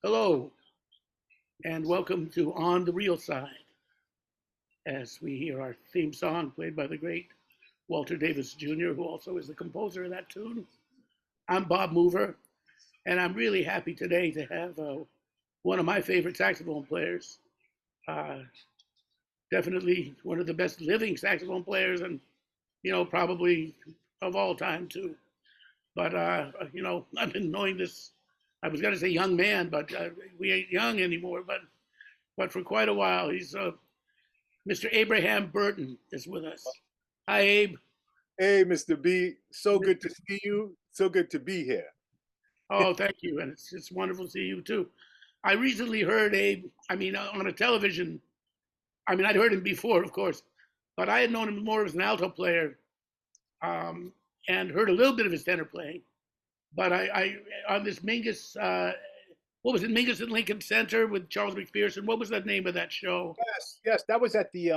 Hello, and welcome to On the Real Side, as we hear our theme song played by the great Walter Davis Jr., who also is the composer of that tune. I'm Bob Mover, and I'm really happy today to have one of my favorite saxophone players, uh, definitely one of the best living saxophone players, and probably of all time too. But I've been knowing this. I was going to say young man, but we ain't young anymore. But for quite a while, he's Mr. Abraham Burton is with us. Hi, Abe. Hey, Mr. B. So good to see you. So good to be here. Oh, thank you, and it's wonderful to see you too. I recently heard Abe. I mean, on a television. I mean, I'd heard him before, of course, but I had known him more as an alto player, and heard a little bit of his tenor playing. But I on this Mingus, what was it, Mingus at Lincoln Center with Charles McPherson? What was the name of that show? Yes, that was at the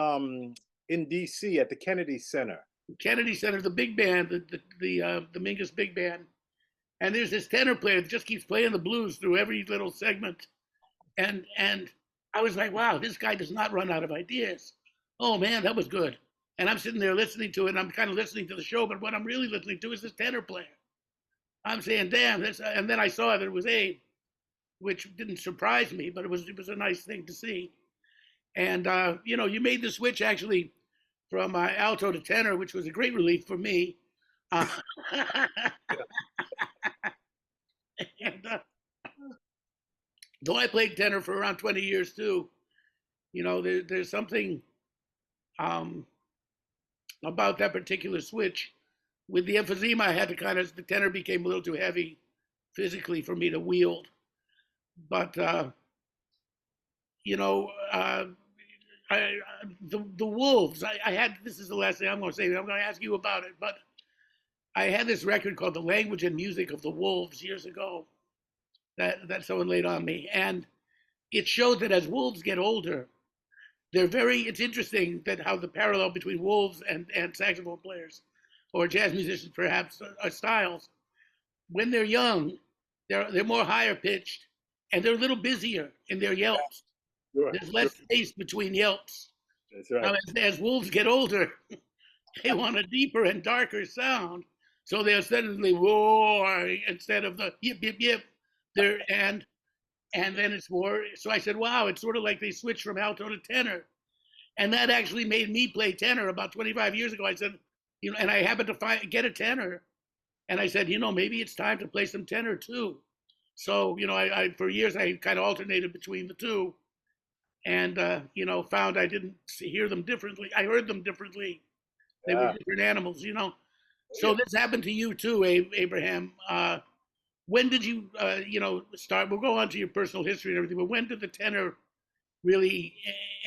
in DC at the Kennedy Center. Kennedy Center, the big band, the Mingus big band, and there's this tenor player that just keeps playing the blues through every little segment, and I was like, wow, this guy does not run out of ideas. Oh man, that was good. And I'm sitting there listening to it, and I'm kind of listening to the show, but what I'm really listening to is this tenor player. I'm saying, damn, this, and then I saw that it was Abe, which didn't surprise me, but it was a nice thing to see. And you made the switch actually from alto to tenor, which was a great relief for me. Uh, and, though I played tenor for around 20 years too, there's something um, about that particular switch. With the emphysema, I had to the tenor became a little too heavy physically for me to wield. But, you know, I, the Wolves, I had, this is the last thing I'm going to say, I'm going to ask you about it, but I had this record called The Language and Music of the Wolves years ago that someone laid on me. And it showed that as wolves get older, it's interesting that how the parallel between wolves and saxophone players or jazz musicians perhaps are styles. When they're young, they're more higher pitched and they're a little busier in their yelps. Sure, There's less space between yelps. that's right. Now, as wolves get older, they want a deeper and darker sound. So they'll suddenly roar instead of the yip, yip, yip. And then it's more. So I said, wow, it's sort of like they switched from alto to tenor. And that actually made me play tenor about 25 years ago. I said, and I happened to get a tenor. And I said, maybe it's time to play some tenor too. So, I for years I kind of alternated between the two and, found I didn't hear them differently. I heard them differently. They were different animals. So this happened to you too, Abraham. When did you, start? We'll go on to your personal history and everything, but when did the tenor really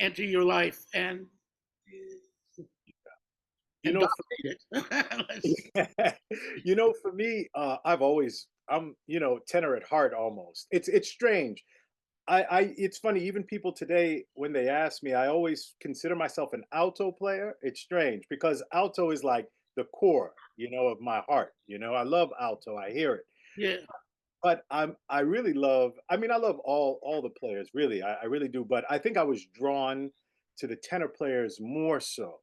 enter your life and You know, dominate it? for me, I'm tenor at heart almost. It's strange. It's funny, even people today, when they ask me, I always consider myself an alto player. It's strange because alto is like the core, of my heart. I love alto. I hear it. Yeah. But I really love, I love all the players, really. I really do. But I think I was drawn to the tenor players more so.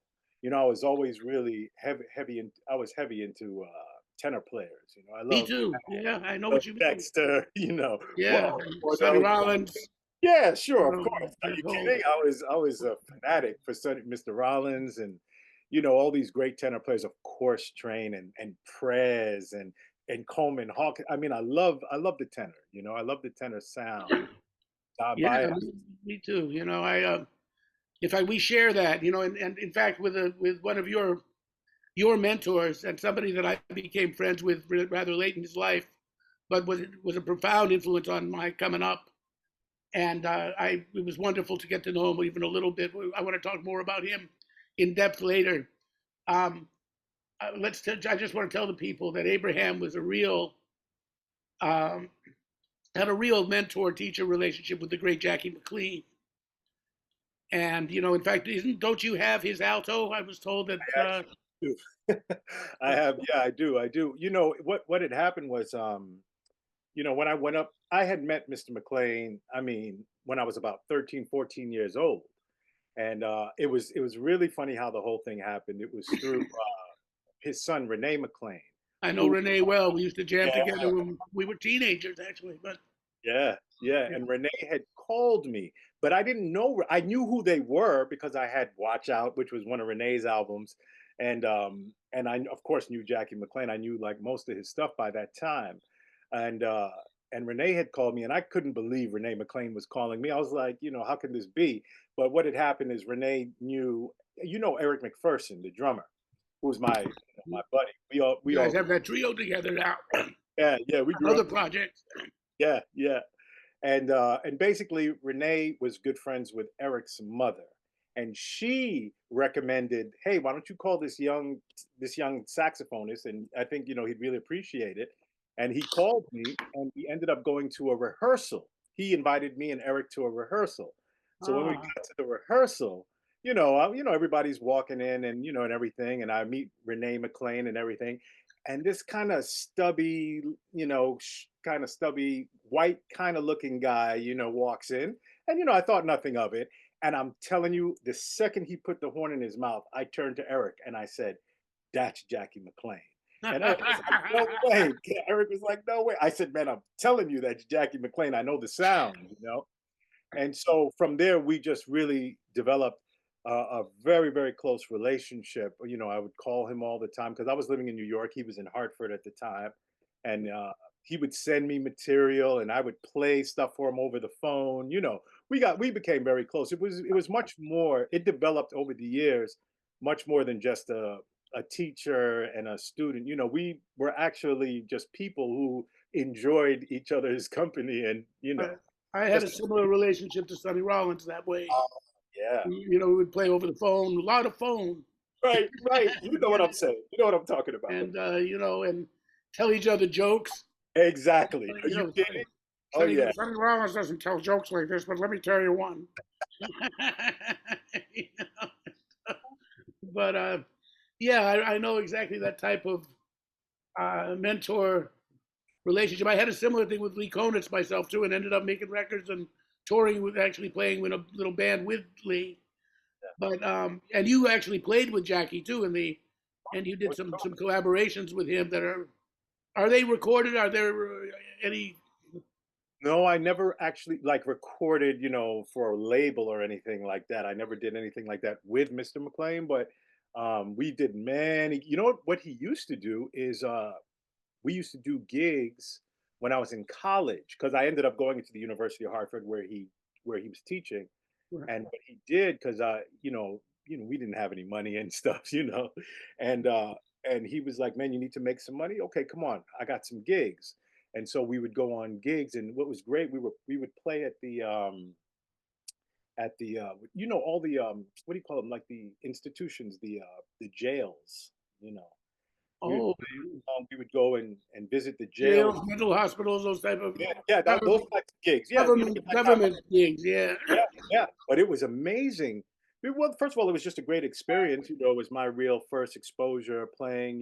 I was always really heavy and I was heavy into tenor players. I Me love too. Yeah, I know what you mean. Dexter, Yeah, Sonny Bordeaux. Rollins. Yeah, sure, of Um, course. Are that you whole, kidding? I was a fanatic for Mr. Rollins and all these great tenor players, of course, Train and Prez and Coleman Hawk. I love the tenor. I love the tenor sound. yeah, me too. We share that, and in fact, with one of your mentors and somebody that I became friends with rather late in his life, but was a profound influence on my coming up. And it was wonderful to get to know him even a little bit. I want to talk more about him in depth later. Um, I just want to tell the people that Abraham was um, had a real mentor-teacher relationship with the great Jackie McLean. And in fact, don't you have his alto? I was told that. I actually do. I have, yeah, I do. What had happened was, when I went up, I had met Mr. McLean, I mean, when I was about 13, 14 years old. And it was really funny how the whole thing happened. It was through his son, Renee McLean, I know who, Renee well. We used to jam yeah, together when we were teenagers, actually. But yeah, yeah. yeah. And Renee had called me, but I didn't know. I knew who they were because I had Watch Out, which was one of Renee's albums, and I of course knew Jackie McLean. I knew like most of his stuff by that time, and uh, and Renee had called me, and I couldn't believe Renee McLean was calling me. I was like, how can this be? But what had happened is Renee knew, Eric McPherson, the drummer, who was my buddy. You We guys all have that trio together now. yeah, we grew Other up. projects. Yeah, yeah. And basically Renee was good friends with Eric's mother. And she recommended, hey, why don't you call this young saxophonist? And I think, he'd really appreciate it. And he called me and we ended up going to a rehearsal. He invited me and Eric to a rehearsal. So when we Ah, got to the rehearsal, everybody's walking in and everything. And I meet Renee McLean and everything. And this kind of stubby, kind of stubby, white kind of looking guy, walks in. And, I thought nothing of it. And I'm telling you, the second he put the horn in his mouth, I turned to Eric and I said, that's Jackie McLean. And Eric was like, no way. Eric was like, no way. I said, man, I'm telling you that's Jackie. I know the sound. And so from there, we just really developed a very, very close relationship. I would call him all the time because I was living in New York. He was in Hartford at the time. And he would send me material and I would play stuff for him over the phone. We became very close. It was much more, it developed over the years, much more than just a teacher and a student. We were actually just people who enjoyed each other's company and, I, I had a just, similar relationship to Sonny Rollins that way. uh, yeah. We would play over the phone, a lot of phone. Right, right. You know You what know, I'm saying. You know what I'm talking about. and and tell each other jokes. Exactly. Are You you know, kidding? Oh yeah. Sonny Rollins doesn't tell jokes like this, but let me tell you one. You know? But yeah, I know exactly that type of mentor relationship. I had a similar thing with Lee Konitz myself too, and ended up making records and touring with actually playing with a little band with Lee. But and you actually played with Jackie too, and you did some collaborations with him that are they recorded? Are there any? No, I never actually like recorded, for a label or anything like that. I never did anything like that with Mr. McLean, but we did many. You know what he used to do is we used to do gigs when I was in college because I ended up going into the University of Hartford where he was teaching. And what he did, because we didn't have any money and stuff, and and he was like, "Man, you need to make some money. Okay, come on, I got some gigs." And so we would go on gigs, and what was great, we would play at the all the what do you call them, like the institutions, the jails, you know. Oh, We would go and visit the jails. jails, mental hospitals, those type of Yeah, yeah, those government types of gigs. Yeah, like that. government gigs. Yeah. Yeah, yeah. But it was amazing. Well, first of all, it was just a great experience. It was my real first exposure playing.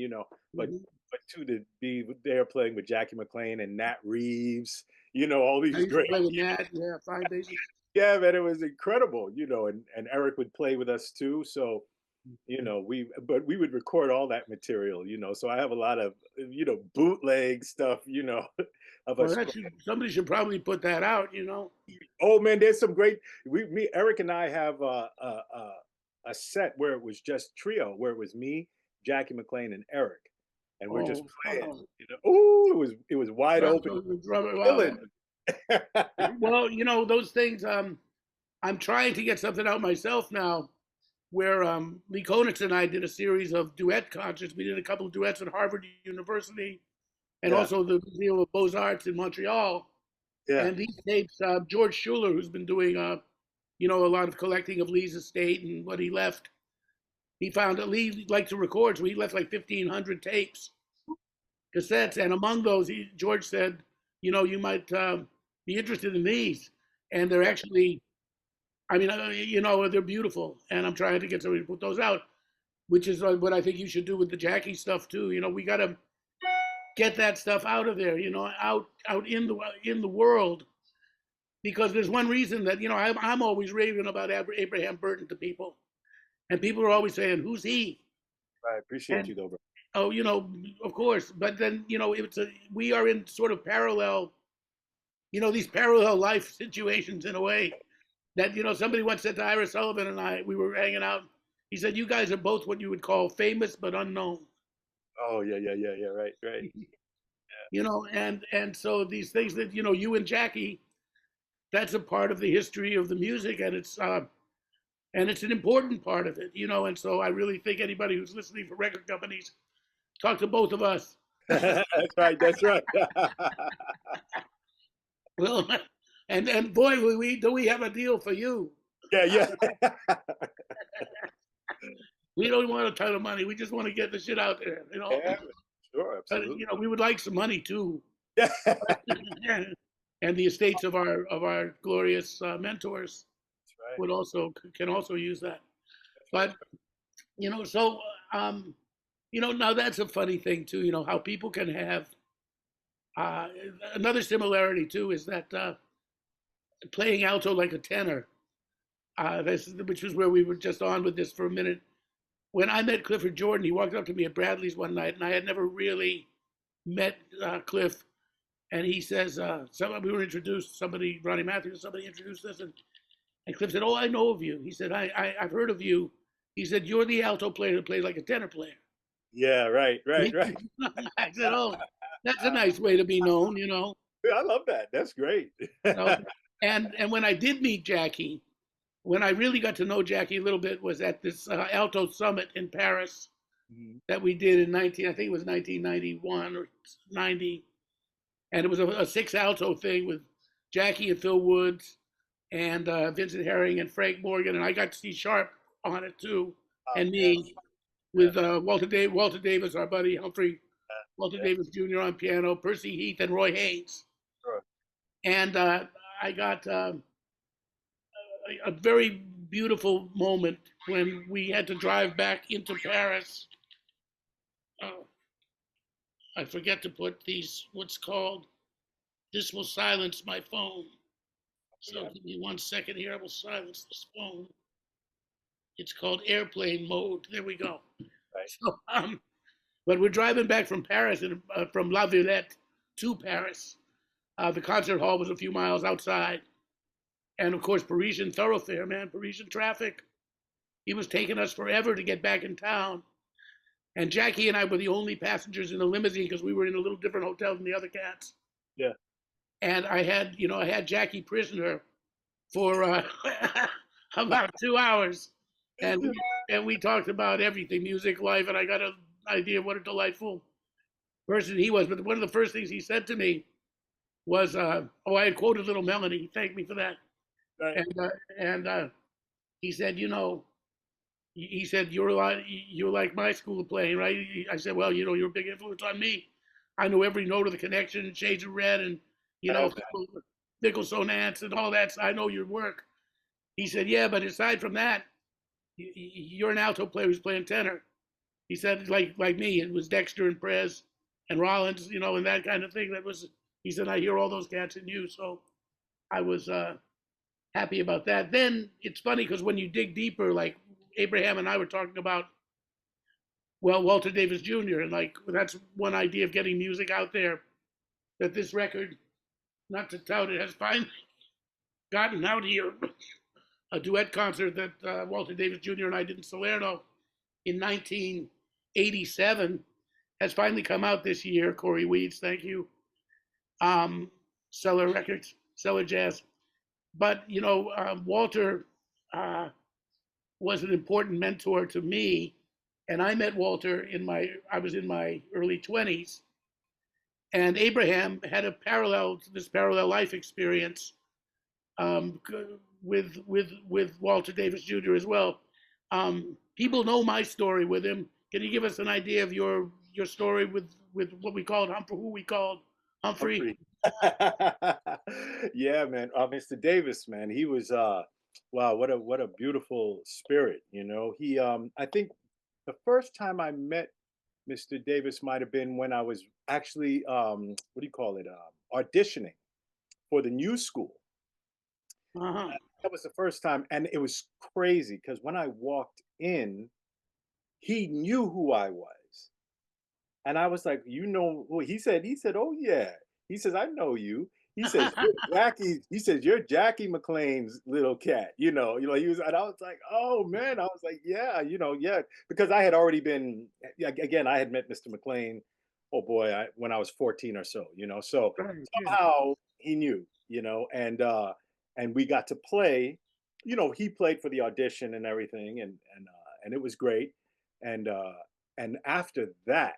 But Mhm. but to be there playing with Jackie McLean and Nat Reeves. All I these used to great. play with Nat. Yeah, fine basis. Yeah, man, it was incredible. And Eric would play with us too. So we would record all that material. So I have a lot of bootleg stuff. Of Well, us. somebody should probably put that out. Oh man, there's some great. Eric and I have a set where it was just trio, where it was me, Jackie McLean, and Eric, and we're just Oh, playing. wow. Ooh, it was wide open, Wow. killing. Well, those things. I'm trying to get something out myself now, where Lee Konitz and I did a series of duet concerts. We did a couple of duets at Harvard University, and Yeah, also the Museum of Beaux Arts in Montreal. yeah, And these tapes, George Schuler, who's been doing, a lot of collecting of Lee's estate and what he left, he found that Lee liked to record, so he left like 1,500 tapes, cassettes, and among those, George said, you might be interested in these, and they're actually, I mean, they're beautiful, and I'm trying to get somebody to put those out, which is what I think you should do with the Jackie stuff too. We gotta get that stuff out of there, out in the world. Because there's one reason that I'm always raving about Abraham Burton to people, and people are always saying, "Who's he?" I appreciate And you though, bro. oh, of course, but then we are in sort of parallel, these parallel life situations in a way that somebody once said to Ira Sullivan and I, we were hanging out. He said, "You guys are both what you would call famous but unknown." Oh yeah, yeah, yeah, yeah. Right, right. And so these things that you and Jackie, that's a part of the history of the music, and it's an important part of it, and so I really think anybody who's listening for record companies, talk to both of us. That's right. That's right. Well, and boy, we have a deal for you. Yeah, yeah. We don't want a ton of money. We just want to get the shit out there, Yeah, sure, But absolutely. we would like some money too, Yeah. and the estates of our glorious mentors That's right. would also can also use that. But so now that's a funny thing too. How people can have uh, another similarity too is that playing alto like a tenor. Which was where we were just on with this for a minute. When I met Clifford Jordan, he walked up to me at Bradley's one night, and I had never really met Cliff. And he says, we were introduced, Ronnie Matthews, somebody introduced us, and Cliff said, "Oh, I know of you." He said, I've heard of you. He said, "You're the alto player that plays like a tenor player." Yeah, right, right, right. I said, "Oh, that's a nice way to be known, I love that. That's great. So, and when I did meet Jackie, when I really got to know Jackie a little bit was at this alto summit in Paris Mhm. that we did in I think it was 1991 or 90, and it was a six alto thing with Jackie and Phil Woods and Vincent Herring and Frank Morgan, and I got to see Sharp on it too, and Yeah, me with Walter Davis, our buddy Humphrey, Walter yeah, Davis Jr. on piano, Percy Heath, and Roy Haynes, sure. and I got a very beautiful moment when we had to drive back into Paris. Oh, I forget to put these, what's called, this will silence my phone. So Yeah, give me 1 second here. I will silence this phone. It's called airplane mode. There we go. right. So, but we're driving back from Paris and from La Villette to Paris. The concert hall was a few miles outside. And of course, Parisian thoroughfare, man, Parisian traffic. He was taking us forever to get back in town. And Jackie and I were the only passengers in the limousine because we were in a little different hotel than the other cats. Yeah. And I had Jackie prisoner for about 2 hours, and we talked about everything, music, life, and I got an idea of what a delightful person he was. But one of the first things he said to me was, "Oh, I had quoted Little Melody." He thanked me for that, Right. and he said, he said, you're like my school of playing, right? I said, "Well, you're a big influence on me. I know every note of the Connection, Shades of Red, and you know, Okay. Nickel Sonance and all that. So I know your work." He said, "Yeah, but aside from that, you're an alto player who's playing tenor." He said, like me, it was Dexter and Prez and Rollins, and that kind of thing. That was, he said, I hear all those cats in you. So I was happy about that. Then it's funny because when you dig deeper, like Abraham and I were talking about, well, Walter Davis Jr., and like that's one idea of getting music out there, that this record, not to tout it, has finally gotten out here. A duet concert that Walter Davis Jr. and I did in Salerno in 1987 has finally come out this year. Corey Weeds, thank you. Cellar Records, Cellar Jazz. But, Walter was an important mentor to me. And I met Walter I was in my early 20s. And Abraham had this parallel life experience um, with Walter Davis Jr. as well. People know my story with him. Can you give us an idea of your story with what we called Humphrey, who we called Humphrey? Humphrey. Yeah, man. Mr. Davis, man, he was wow, what a beautiful spirit, you know. He I think the first time I met Mr. Davis might have been when I was actually, what do you call it, auditioning for the new school. Uh-huh. That was the first time, and it was crazy because when I walked in, he knew who I was. And I was like, you know, well, he said, oh yeah. He says, I know you. He says, you're Jackie. He says, you're Jackie McLean's little cat. He was, and I was like, oh man. I was like, yeah, yeah, because I had already been, again, I had met Mr. McLean. Oh boy, when I was 14 or so. So Right, yeah. somehow he knew, and we got to play. He played for the audition and everything, and it was great. And and after that,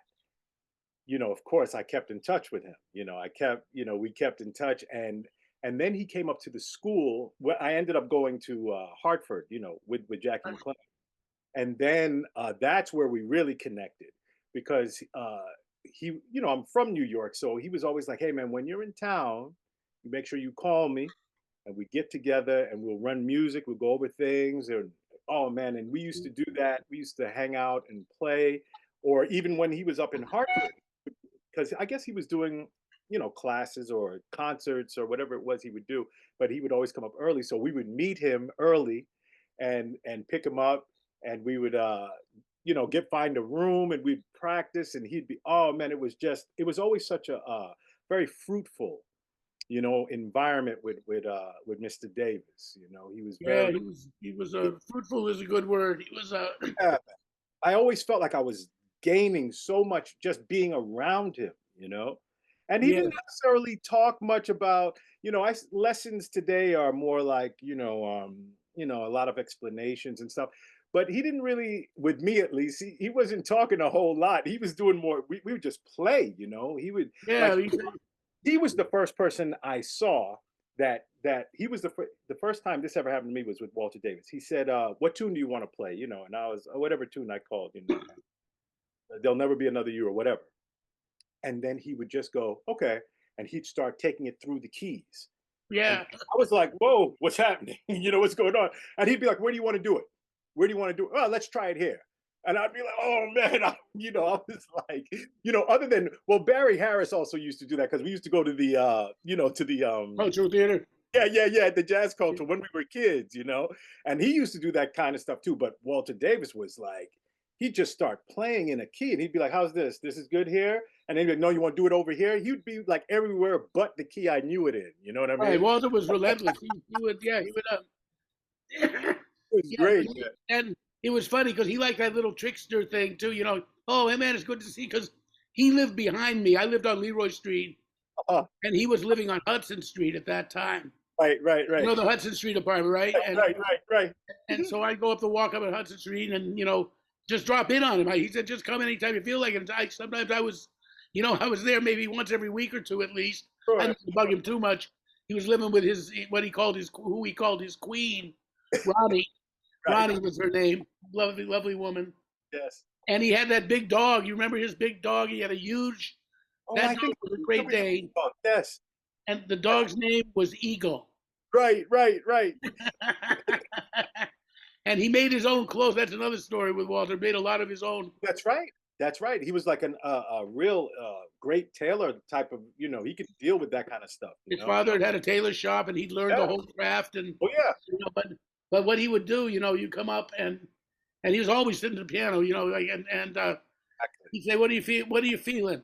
of course, I kept in touch with him. We kept in touch, and then he came up to the school. Where I ended up going to Hartford, with Jackie McLean, and then that's where we really connected because I'm from New York, so he was always like, "Hey, man, when you're in town, you make sure you call me, and we get together and we'll run music, we'll go over things." And oh man, and we used to do that. We used to hang out and play, or even when he was up in Hartford because I guess he was doing, classes or concerts or whatever it was he would do, but he would always come up early. So we would meet him early and pick him up, and we would find a room and we'd practice, and he'd be, oh man, it was always such a very fruitful environment with Mr. Davis. He was Yeah, very he was fruitful is a good word. He was yeah, I always felt like I was gaining so much just being around him, And he yeah, didn't necessarily talk much about, lessons today are more like, a lot of explanations and stuff. But he didn't really, with me at least, he wasn't talking a whole lot. He was doing more, we would just play, He would like yeah. he was the first person I saw that he was the first time this ever happened to me was with Walter Davis. He said, "What tune do you want to play?" And I was whatever tune I called. There'll never be another you or whatever. And then he would just go, "Okay," and he'd start taking it through the keys. And Yeah. I was like, "Whoa, what's happening? What's going on?" And he'd be like, "Where do you want to do it? Where do you want to do it? Oh, let's try it here." And I'd be like, "Oh man," I was like, other than well, Barry Harris also used to do that because we used to go to the, to the Cultural theater. yeah, the jazz culture when we were kids, and he used to do that kind of stuff too. But Walter Davis was like, he'd just start playing in a key, and he'd be like, "How's this? This is good here." And then he'd be like, "No, you want to do it over here?" He'd be like everywhere but the key I knew it in. You know what I Right. mean? Walter was relentless. He would, yeah, he would, It was yeah, great. and it was funny because he liked that little trickster thing too. Oh, hey man, it's good to see because he lived behind me. I lived on Leroy Street, Uh, and he was living on Hudson Street at that time. right, The Hudson Street apartment, right? right. And so I go up the walk up at Hudson Street, and just drop in on him. He said, just come anytime you feel like it. Sometimes I was, I was there maybe once every week or two at least. I Sure. didn't bug him too much. He was living with who he called his queen, Ronnie. Right. Ronnie was her name. Lovely, lovely woman. Yes. And he had that big dog. You remember his big dog? He had a huge, Oh, that I dog think was a Great Dane. yes. And the dog's name was Eagle. Right. And he made his own clothes. That's another story with Walter. Made a lot of his own. That's right. That's right. He was like a real great tailor type of, he could deal with that kind of stuff. His father had a tailor shop, and he'd learned the Yeah. whole craft. And Oh yeah. but what he would do, you come up and he was always sitting at the piano, he'd say, "What do you feel? What are you feeling?"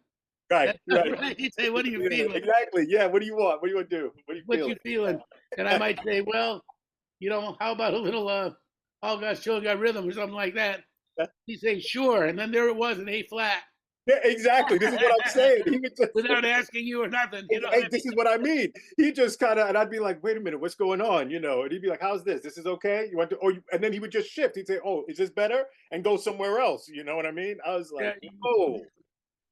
Right. He'd say, "What are you feeling? Exactly. Yeah. What do you want? What do you want to do? What are you What feeling? you feeling?" And I might say, "Well, how about a little all God's children got rhythm or something like that." He'd say, "Sure," and then there it was, an A flat. Yeah, exactly. This is what I'm saying. He would just, Without asking you or nothing. hey, this is what I mean. He just kind of, and I'd be like, "Wait a minute, what's going on?" And he'd be like, "How's this? This is okay. You want to?" And then he would just shift. He'd say, "Oh, is this better?" And go somewhere else. You know what I mean? I was like, Yeah, "Oh."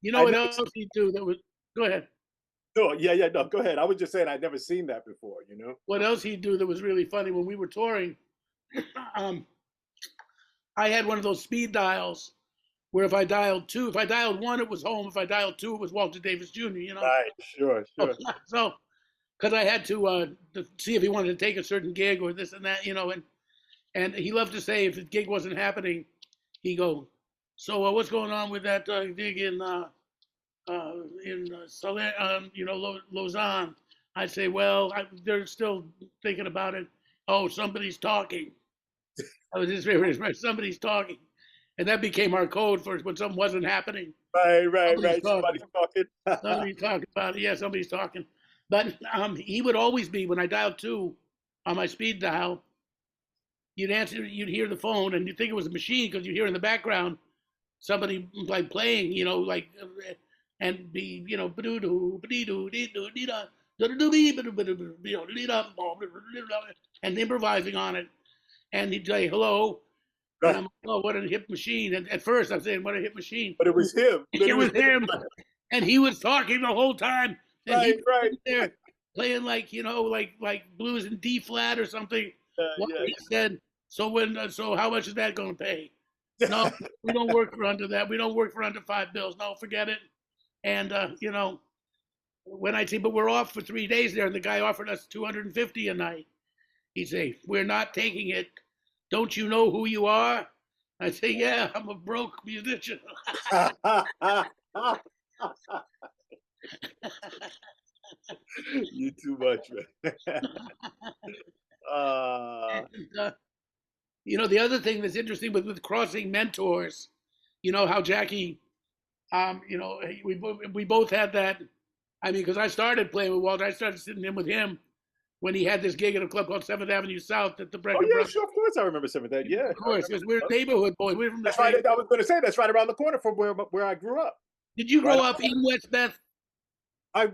you know I what never, else he'd do that was, go ahead. no, yeah, no, go ahead. I was just saying I'd never seen that before. What else he'd do that was really funny when we were touring? I had one of those speed dials where if I dialed two, if I dialed one, it was home. If I dialed two, it was Walter Davis Jr. Right, sure. So, because I had to see if he wanted to take a certain gig or this and that, and he loved to say if the gig wasn't happening, he'd go, So what's going on with that gig in Lausanne? I'd say, well, they're still thinking about it. Oh, somebody's talking. That was his favorite expression. Somebody's talking, and that became our code for when something wasn't happening. Right, right, Somebody's right. talking. Somebody's talking. Somebody's talking about it. Yeah, somebody's talking. But he would always be when I dialed two on my speed dial. You'd answer, you'd hear the phone, and you'd think it was a machine because you hear in the background somebody like playing, like, and be, and improvising on it. And he'd say, hello. And I'm like, oh, what a hip machine. And at first I'm saying, what a hip machine. But it was him. It was him. And he was talking the whole time. And Right, he was right. there playing like blues in D flat or something. Yeah. He said, so how much is that going to pay? No, we don't work for under that. We don't work for under $5. No, forget it. And when I say, but we're off for 3 days there, and the guy offered us 250 a night. He'd say, we're not taking it. Don't you know who you are? I say, yeah, I'm a broke musician. You too much, man. And, the other thing that's interesting with crossing mentors, how Jackie, we both had that. I mean, because I started playing with Walter, I started sitting in with him when he had this gig at a club called 7th Avenue South at the Oh Brecker yeah, Brothers. sure, of course I remember some of that. Yeah, Of course, because we're neighborhood boys. We're from the that's same. right. I was going to say that's right around the corner from where I grew up. Did you Right. grow up in West Beth?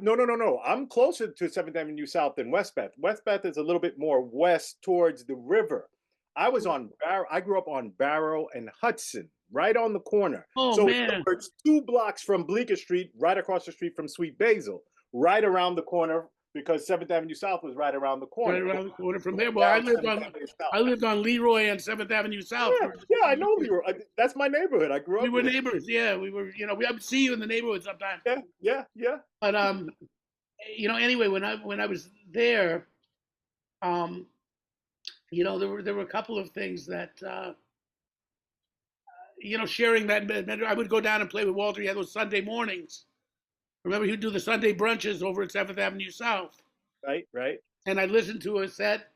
No. I'm closer to 7th Avenue South than West Beth. West Beth is a little bit more west towards the river. I was on Barrow. I grew up on Barrow and Hudson, right on the corner. Oh So man, it's 2 blocks from Bleecker Street, right across the street from Sweet Basil, right around the corner because 7th Avenue South was right around the corner. right around the corner from there. Well, I lived on Leroy and 7th Avenue South. Yeah, I know Leroy. That's my neighborhood. I grew up. We were neighbors. Yeah, we were. I would see you in the neighborhood sometimes. Yeah. But anyway, when I was there, there were a couple of things that sharing that. I would go down and play with Walter. He had those Sunday mornings. Remember, he'd do the Sunday brunches over at 7th Avenue South. Right. And I'd listen to a set,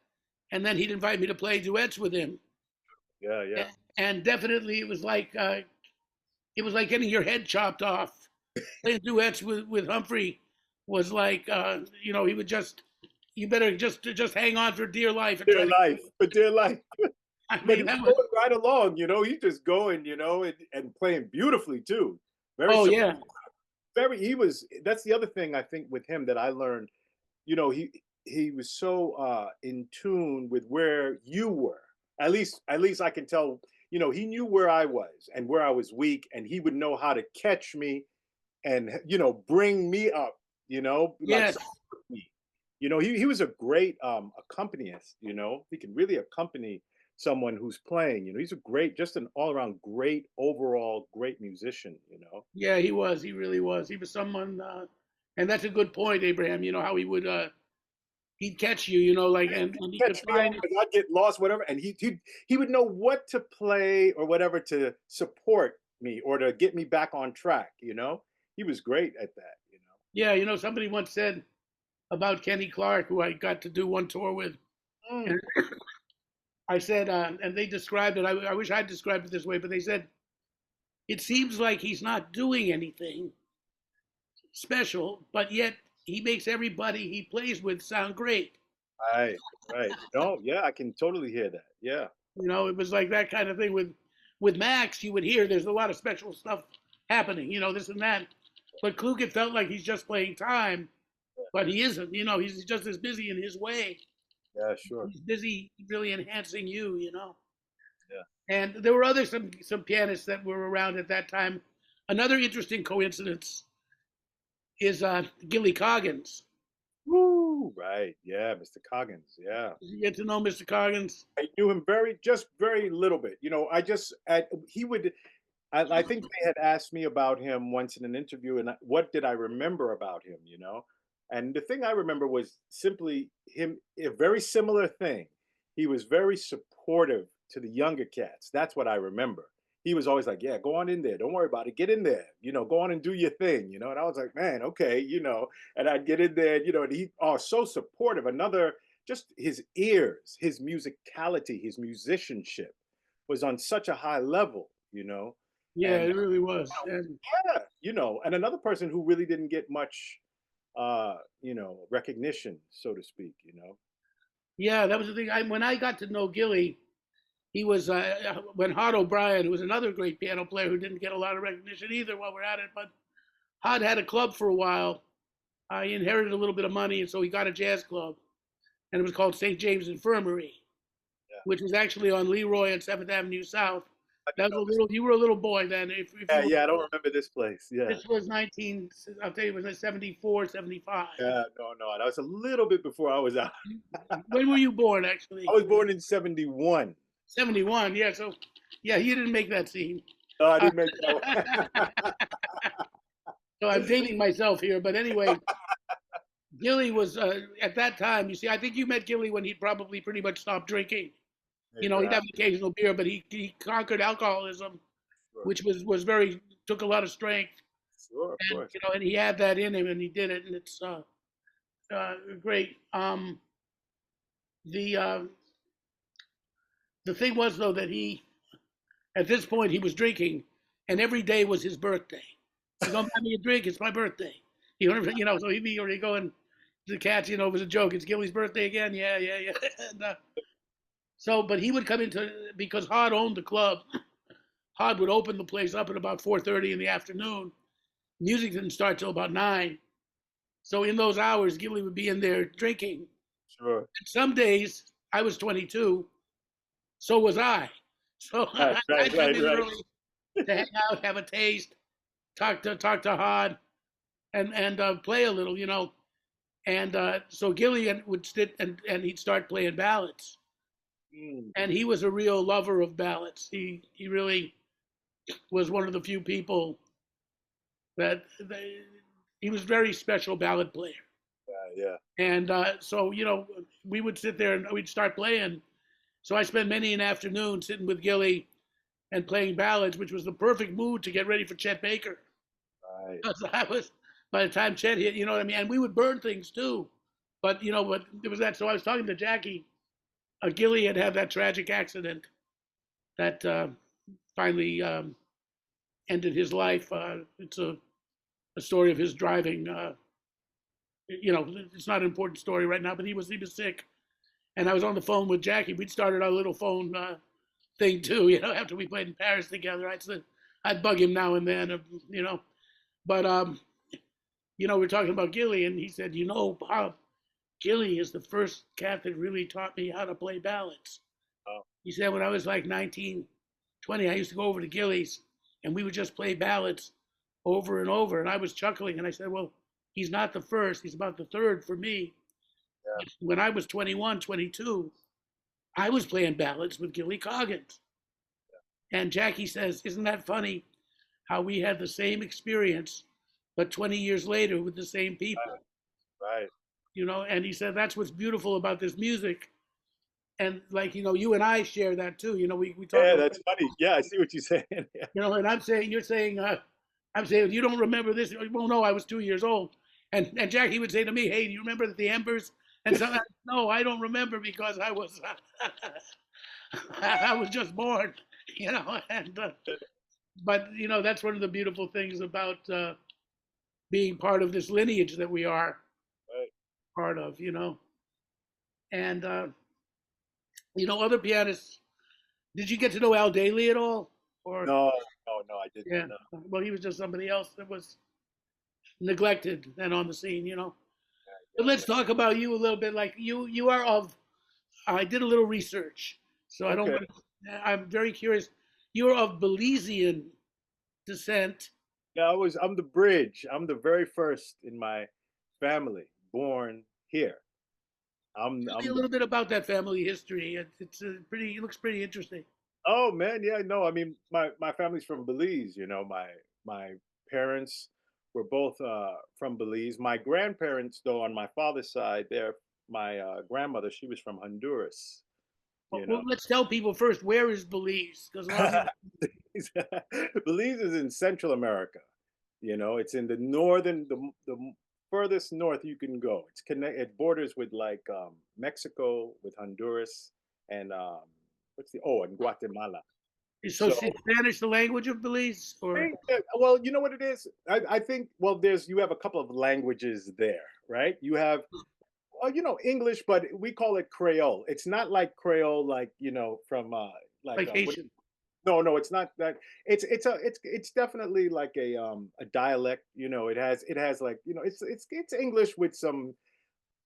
and then he'd invite me to play duets with him. Yeah. And definitely, it was like getting your head chopped off. Playing duets with Humphrey was like, he would you better just hang on for dear life. For dear life. I But mean, he's going right along, he's just going, and playing beautifully too. yeah. That's the other thing I think with him that I learned, he was so in tune with where you were. At least I can tell, he knew where I was and where I was weak, and he would know how to catch me and bring me up, Yes. like me. He was a great accompanist, he can really accompany someone who's playing, he's just an all-around great overall great musician. Yeah, he was. He really was. He was someone, and that's a good point, Abraham. How he would, he'd catch you, and he could Catch me up find. because I'd get lost, whatever, and he would know what to play or whatever to support me or to get me back on track. He was great at that. Yeah, somebody once said about Kenny Clark, who I got to do one tour with. And I said, and they described it. I wish I'd described it this way, but they said, it seems like he's not doing anything special, but yet he makes everybody he plays with sound great. Right. No, yeah, I can totally hear that. Yeah. It was like that kind of thing with Max. You would hear there's a lot of special stuff happening, this and that. But Klug, it felt like he's just playing time, but he isn't. He's just as busy in his way. Yeah, sure. He's busy really enhancing you. Yeah. And there were some pianists that were around at that time. Another interesting coincidence is Gilly Coggins. Woo! Right. Yeah, Mr. Coggins. Yeah. Did you get to know Mr. Coggins? I knew him very little bit. I think they had asked me about him once in an interview, and what did I remember about him? And the thing I remember was simply him, a very similar thing. He was very supportive to the younger cats. That's what I remember. he was always like, "Yeah, go on in there. Don't worry about it. Get in there. Go on and do your thing." And I was like, "Man, okay." And I'd get in there, and he so supportive. Another, just his ears, his musicality, his musicianship was on such a high level. Yeah, And it really was. And yeah, and another person who really didn't get much recognition, so to speak. yeah, that was the thing. When I got to know Gilly, he was when Hod O'Brien, who was another great piano player who didn't get a lot of recognition either while we're at it, but Hod had a club for a while. He inherited a little bit of money, and so he got a jazz club, and it was called St. James Infirmary, Yeah. which was actually on Leroy and 7th Avenue South. I That didn't was a know this. little. You were a little boy then. If you Yeah, were, yeah, I don't remember this place. Yeah. this was 19. I'll tell you, it was 74, 75. Yeah, no, no. That was a little bit before I was out. When were you born, I actually? was born in 71. 71. Yeah. So, yeah, you didn't make that scene. No, I Uh, didn't make that. so I'm dating myself here, but anyway, Gilly was at that time. You see, I think you met Gilly when he'd probably pretty much stopped drinking. Hey, He'd Graaff. have an occasional beer, but he conquered alcoholism, Sure, which was very took a lot of strength, sure, of and course. and he had that in him, and he did it, and it's great. The uh, the thing was though that he at this point he was drinking, and every day was his birthday. You gonna buy me a drink? It's my birthday. So he'd be already going to the cats. It was a joke. It's Gilly's birthday again. Yeah, yeah, yeah. and, but he would come into because Hod owned the club. Hod would open the place up at about 4:30 in the afternoon. Music didn't start till about 9. So in those hours, Gilly would be in there drinking. Sure. And some days I was 22, so was I. So Right, right, I'd come right, in right. early to hang out, have a taste, talk to Hod, and play a little. And so Gilly would sit and he'd start playing ballads. Mm, And he was a real lover of ballads. He really was one of the few people that he was a very special ballad player. yeah, yeah. And so we would sit there and we'd start playing. So I spent many an afternoon sitting with Gilly and playing ballads, which was the perfect mood to get ready for Chet Baker. Right. Because I was by the time Chet hit, you know what I mean. And we would burn things too, but there was that. So I was talking to Jackie. Gilly had that tragic accident that finally ended his life. It's a story of his driving. It's not an important story right now, but he was sick, and I was on the phone with Jackie. We'd started our little phone thing too. After we played in Paris together, I'd bug him now and then. But we're talking about Gilly, and he said, Bob, Gilly is the first cat that really taught me how to play ballads. Oh, He said when I was like 19, 20, I used to go over to Gilly's, and we would just play ballads over and over. And I was chuckling, and I said, well, he's not the first. He's about the third for me. yeah. When I was 21, 22, I was playing ballads with Gilly Coggins. And Jackie says, isn't that funny how we had the same experience, but 20 years later with the same people? Right. And he said, that's what's beautiful about this music. And like, you and I share that too. We talk Yeah, about, that's funny. Yeah, I see what you're saying. Yeah. and you're saying, I'm saying, you don't remember this. Well, no, I was 2 years old. And Jackie would say to me, hey, do you remember the Embers? And so, no, I don't remember because I was, I was just born, and, but, that's one of the beautiful things about being part of this lineage that we are Right. part of, and, other pianists. Did you get to know Al Daly at all? Or, No, no, no, I didn't. yeah, No. well, he was just somebody else that was neglected and on the scene. But Yeah, let's yeah. talk about you a little bit. Like you are of. I did a little research, so I don't Okay. want. I'm very curious. You're of Belizean descent. Yeah, I'm the bridge. I'm the very first in my family born here. Tell me a I'm the little bit about that family history. It's pretty. It looks pretty interesting. Oh man, yeah, no, I mean my family's from Belize, my parents were both from Belize. My grandparents though on my father's side, my grandmother, she was from Honduras. you Well, know. let's tell people first, where is Belize? Because a lot of people. Belize is in Central America. You know, it's in the northern, the furthest north you can go. It borders with like Mexico, with Honduras, and and Guatemala. So So, is Spanish the language of Belize, or well, you know what it is. I think well, you have a couple of languages there, right? You have English, but we call it Creole. It's not like Creole, like from like what Haitian? no, no, it's not that. It's definitely like a dialect. It has like it's English with some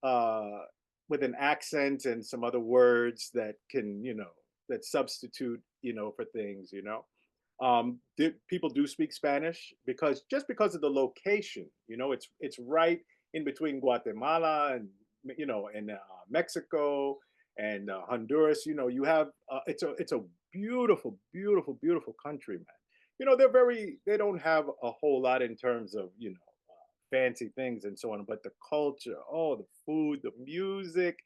uh with an accent and some other words that can that substitute for things. People do speak Spanish because of the location. It's right in between Guatemala and Mexico and Honduras. You have it's a beautiful, beautiful, beautiful country, man. They don't have a whole lot in terms of fancy things and so on, but the culture, the food, the music,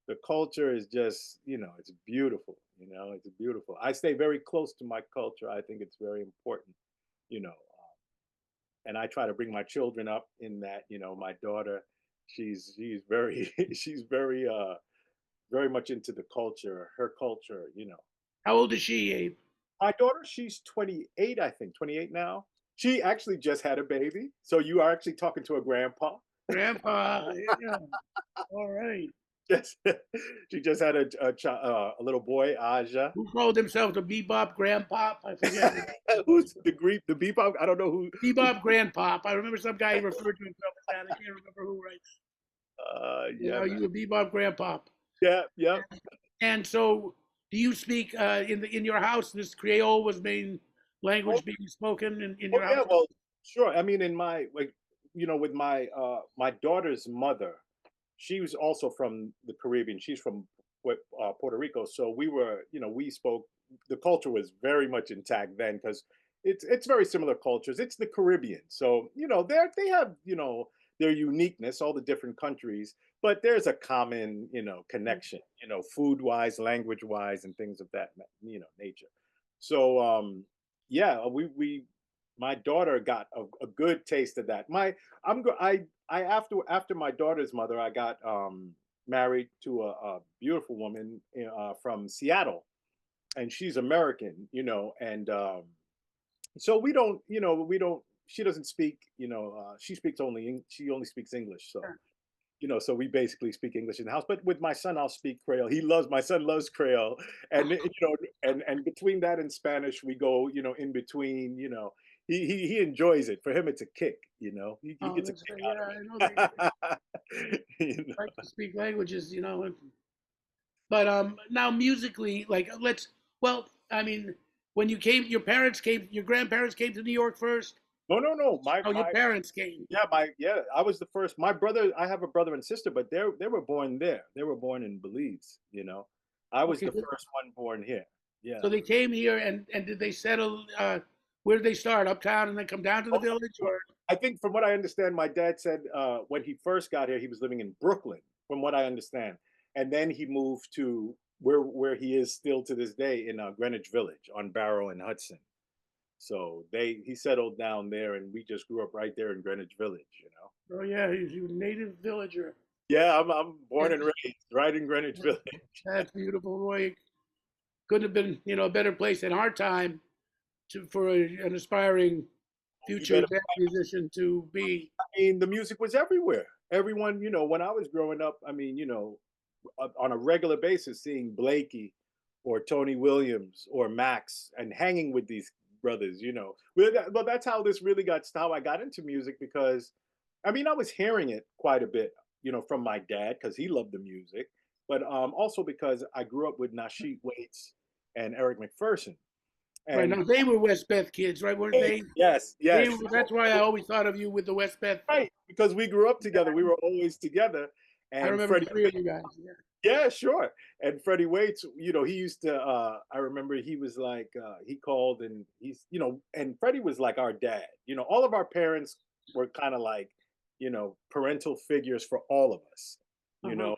the culture is just it's beautiful. It's beautiful. I stay very close to my culture. I think it's very important. You know, and I try to bring my children up in that. My daughter, she's very she's very much into the culture, her culture. How old is she, Abe? My daughter, she's 28, I think, 28 now. She actually just had a baby, so you are actually talking to a grandpa. Grandpa. Yeah. All right. Yes, she just had a little boy, Aja. Who called himself the Bebop Grandpop? I forget. Who's the bebop? I don't know who. Bebop Grandpop. I remember some guy referred to himself as that. I can't remember who right Yeah, now. man. You were Bebop Grandpop. Yeah, yeah. And so, do you speak in your house? This Creole was main Oh, language being spoken in oh your yeah. house. Well, sure. I mean, in my like, with my daughter's mother, she was also from the Caribbean. She's from Puerto Rico. So we spoke. The culture was very much intact then because it's very similar cultures. It's the Caribbean, so they have their uniqueness, all the different countries, but there's a common connection, food wise, language wise, and things of that nature. So yeah, we my daughter got a good taste of that. I after my daughter's mother, I got married to a beautiful woman from Seattle, and she's American, and so we don't. She doesn't speak, she only speaks English, so so we basically speak English in the house. But with my son, I'll speak Creole. My son loves Creole, and and between that and Spanish, we go, in between. He enjoys it. For him, it's a kick. He Oh, gets a that's kick great. out Yeah, of I know they it. like to speak languages, But now musically, like well, I mean, when you came, your grandparents came to New York first. No, no, no. Oh, your parents came. Yeah. I was the first. My brother, I have a brother and sister, but they were born there. They were born in Belize. I was Okay, the first one born here. Yeah. so they came here, and did they settle? Where did they start? Uptown, and then come down to the Oh, village, or I think from what I understand, my dad said when he first got here, he was living in Brooklyn. From what I understand, and then he moved to where he is still to this day in Greenwich Village on Barrow and Hudson. So he settled down there, and we just grew up right there in Greenwich Village. oh yeah, he was a native villager. Yeah, I'm Yeah, born and raised right in Greenwich Village. that's beautiful, Roy. Couldn't have been, a better place in our time for an aspiring You future better. jazz musician to be. I mean, the music was everywhere. Everyone, when I was growing up, I mean, on a regular basis, seeing Blakey or Tony Williams or Max and hanging with these brothers. Well, that's how how I got into music because, I mean, I was hearing it quite a bit, from my dad because he loved the music, but also because I grew up with Nasheed Waits and Eric McPherson. Right And now, they were West Beth kids, right? Weren't they? yes, They yes. were. That's why I always thought of you with the West Beth. Right, because we grew up together. We were always together. I And remember Freddie, the three of you guys. Yeah. yeah, sure. And Freddie Waits, he used to. I remember he was like, he called and and Freddie was like our dad. All of our parents were kind of like, parental figures for all of us. You Uh-huh. know,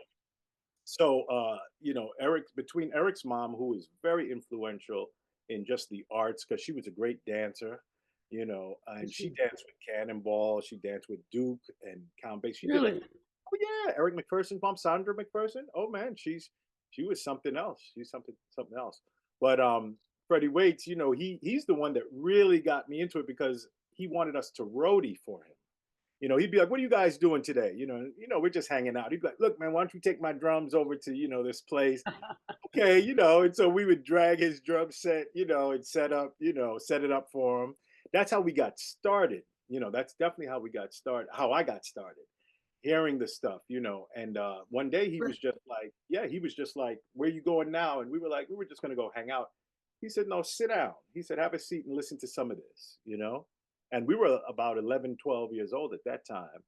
So, you know, between Eric's mom, who was very influential in just the arts, because she was a great dancer, you know, and she danced with Cannonball, she danced with Duke and Count Basie. She did Really? oh yeah, Eric McPherson's mom, Sandra McPherson. Oh man, she was something else. She's something else. But Freddie Waits, you know, he's the one that really got me into it because he wanted us to roadie for him. You know, he'd be like, "What are you guys doing today?" You know, we're just hanging out. He'd be like, "Look, man, why don't you take my drums over to this place?" Okay, you know, and so we would drag his drum set, you know, and set it up for him. That's how we got started. You know, that's definitely how we got started. How I got started, hearing the stuff, you know. And one day he was just like, "Yeah," he was just like, "Where you going now?" And we were like, "We were just gonna go hang out." He said, "No, sit down." He said, "Have a seat and listen to some of this," you know. And we were about 11, 12 years old at that time.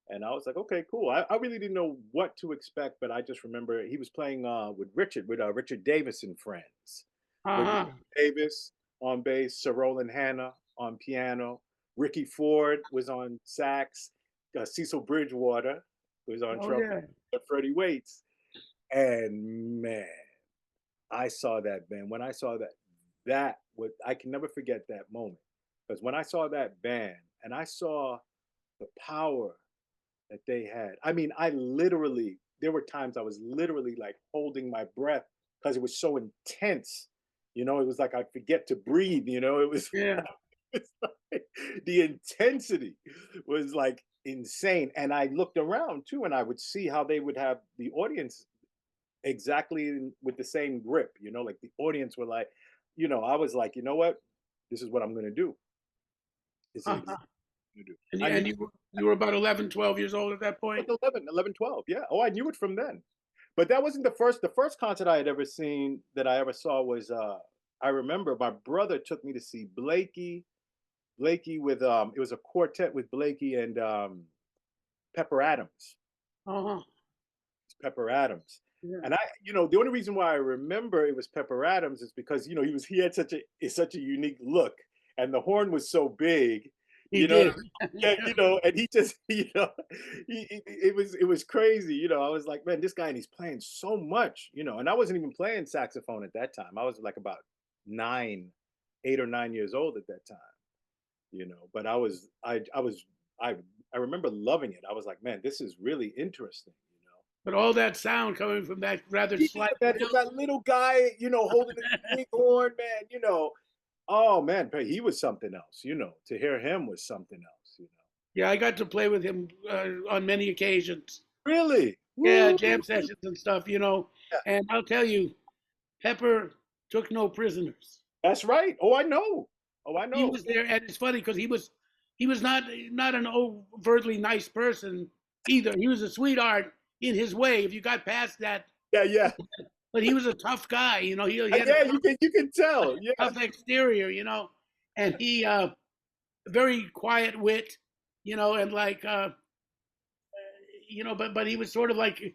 And I was like, okay, cool. I really didn't know what to expect, but I just remember he was playing with Richard Davis and friends. With Uh-huh. Richard Davis on bass, Sir Roland Hanna on piano, Ricky Ford was on sax, Cecil Bridgewater was on Oh trumpet, yeah. Freddie Waits. And man, I saw that band. When I saw I can never forget that moment. Because when I saw that band and I saw the power that they had, I mean, there were times I was literally like holding my breath because it was so intense. You know, it was like I'd forget to breathe, you know, it was, Yeah. it's like, the intensity was like insane. And I looked around too, and I would see how they would have the audience exactly with the same grip, you know, like the audience were like, you know, I was like, you know what? This is what I'm going to do. This is Uh-huh. exactly what I'm going to do. And I knew you were about 11, 12 years old at that point? like 11, 12. Yeah. Oh, I knew it from then. But that wasn't the first concert I had ever seen that I ever saw was, I remember my brother took me to see Blakey with, it was a quartet with Blakey and Pepper Adams. Uh-huh. It's Pepper Adams. Yeah. And you know, the only reason why I remember it was Pepper Adams is because, you know, he had such a unique look and the horn was so big, He you know, did. yeah, you know, and he just, you know, it was crazy, you know. I was like, man, this guy, and he's playing so much, you know, and I wasn't even playing saxophone at that time. I was like about 8 or 9 years old at that time, you know, but I I remember loving it. I was like, man, this is really interesting, you know. But all that sound coming from that rather Yeah, slight man, from that little guy, you know, holding his big horn, man, you know. Oh man, but he was something else, you know. To hear him was something else, you know. Yeah, I got to play with him on many occasions. Really? Yeah, Woo! jam sessions and stuff, you know. Yeah, And I'll tell you, Pepper took no prisoners. that's right. Oh, I know. Oh, I He know. was there, and it's funny because he was not an overtly nice person either. He was a sweetheart in his way. If you got past that, Yeah, yeah. but he was a tough guy. You know, he had a Yeah, you can tell. Yeah. tough exterior. You know, and he very quiet wit. You know, and like but he was sort of like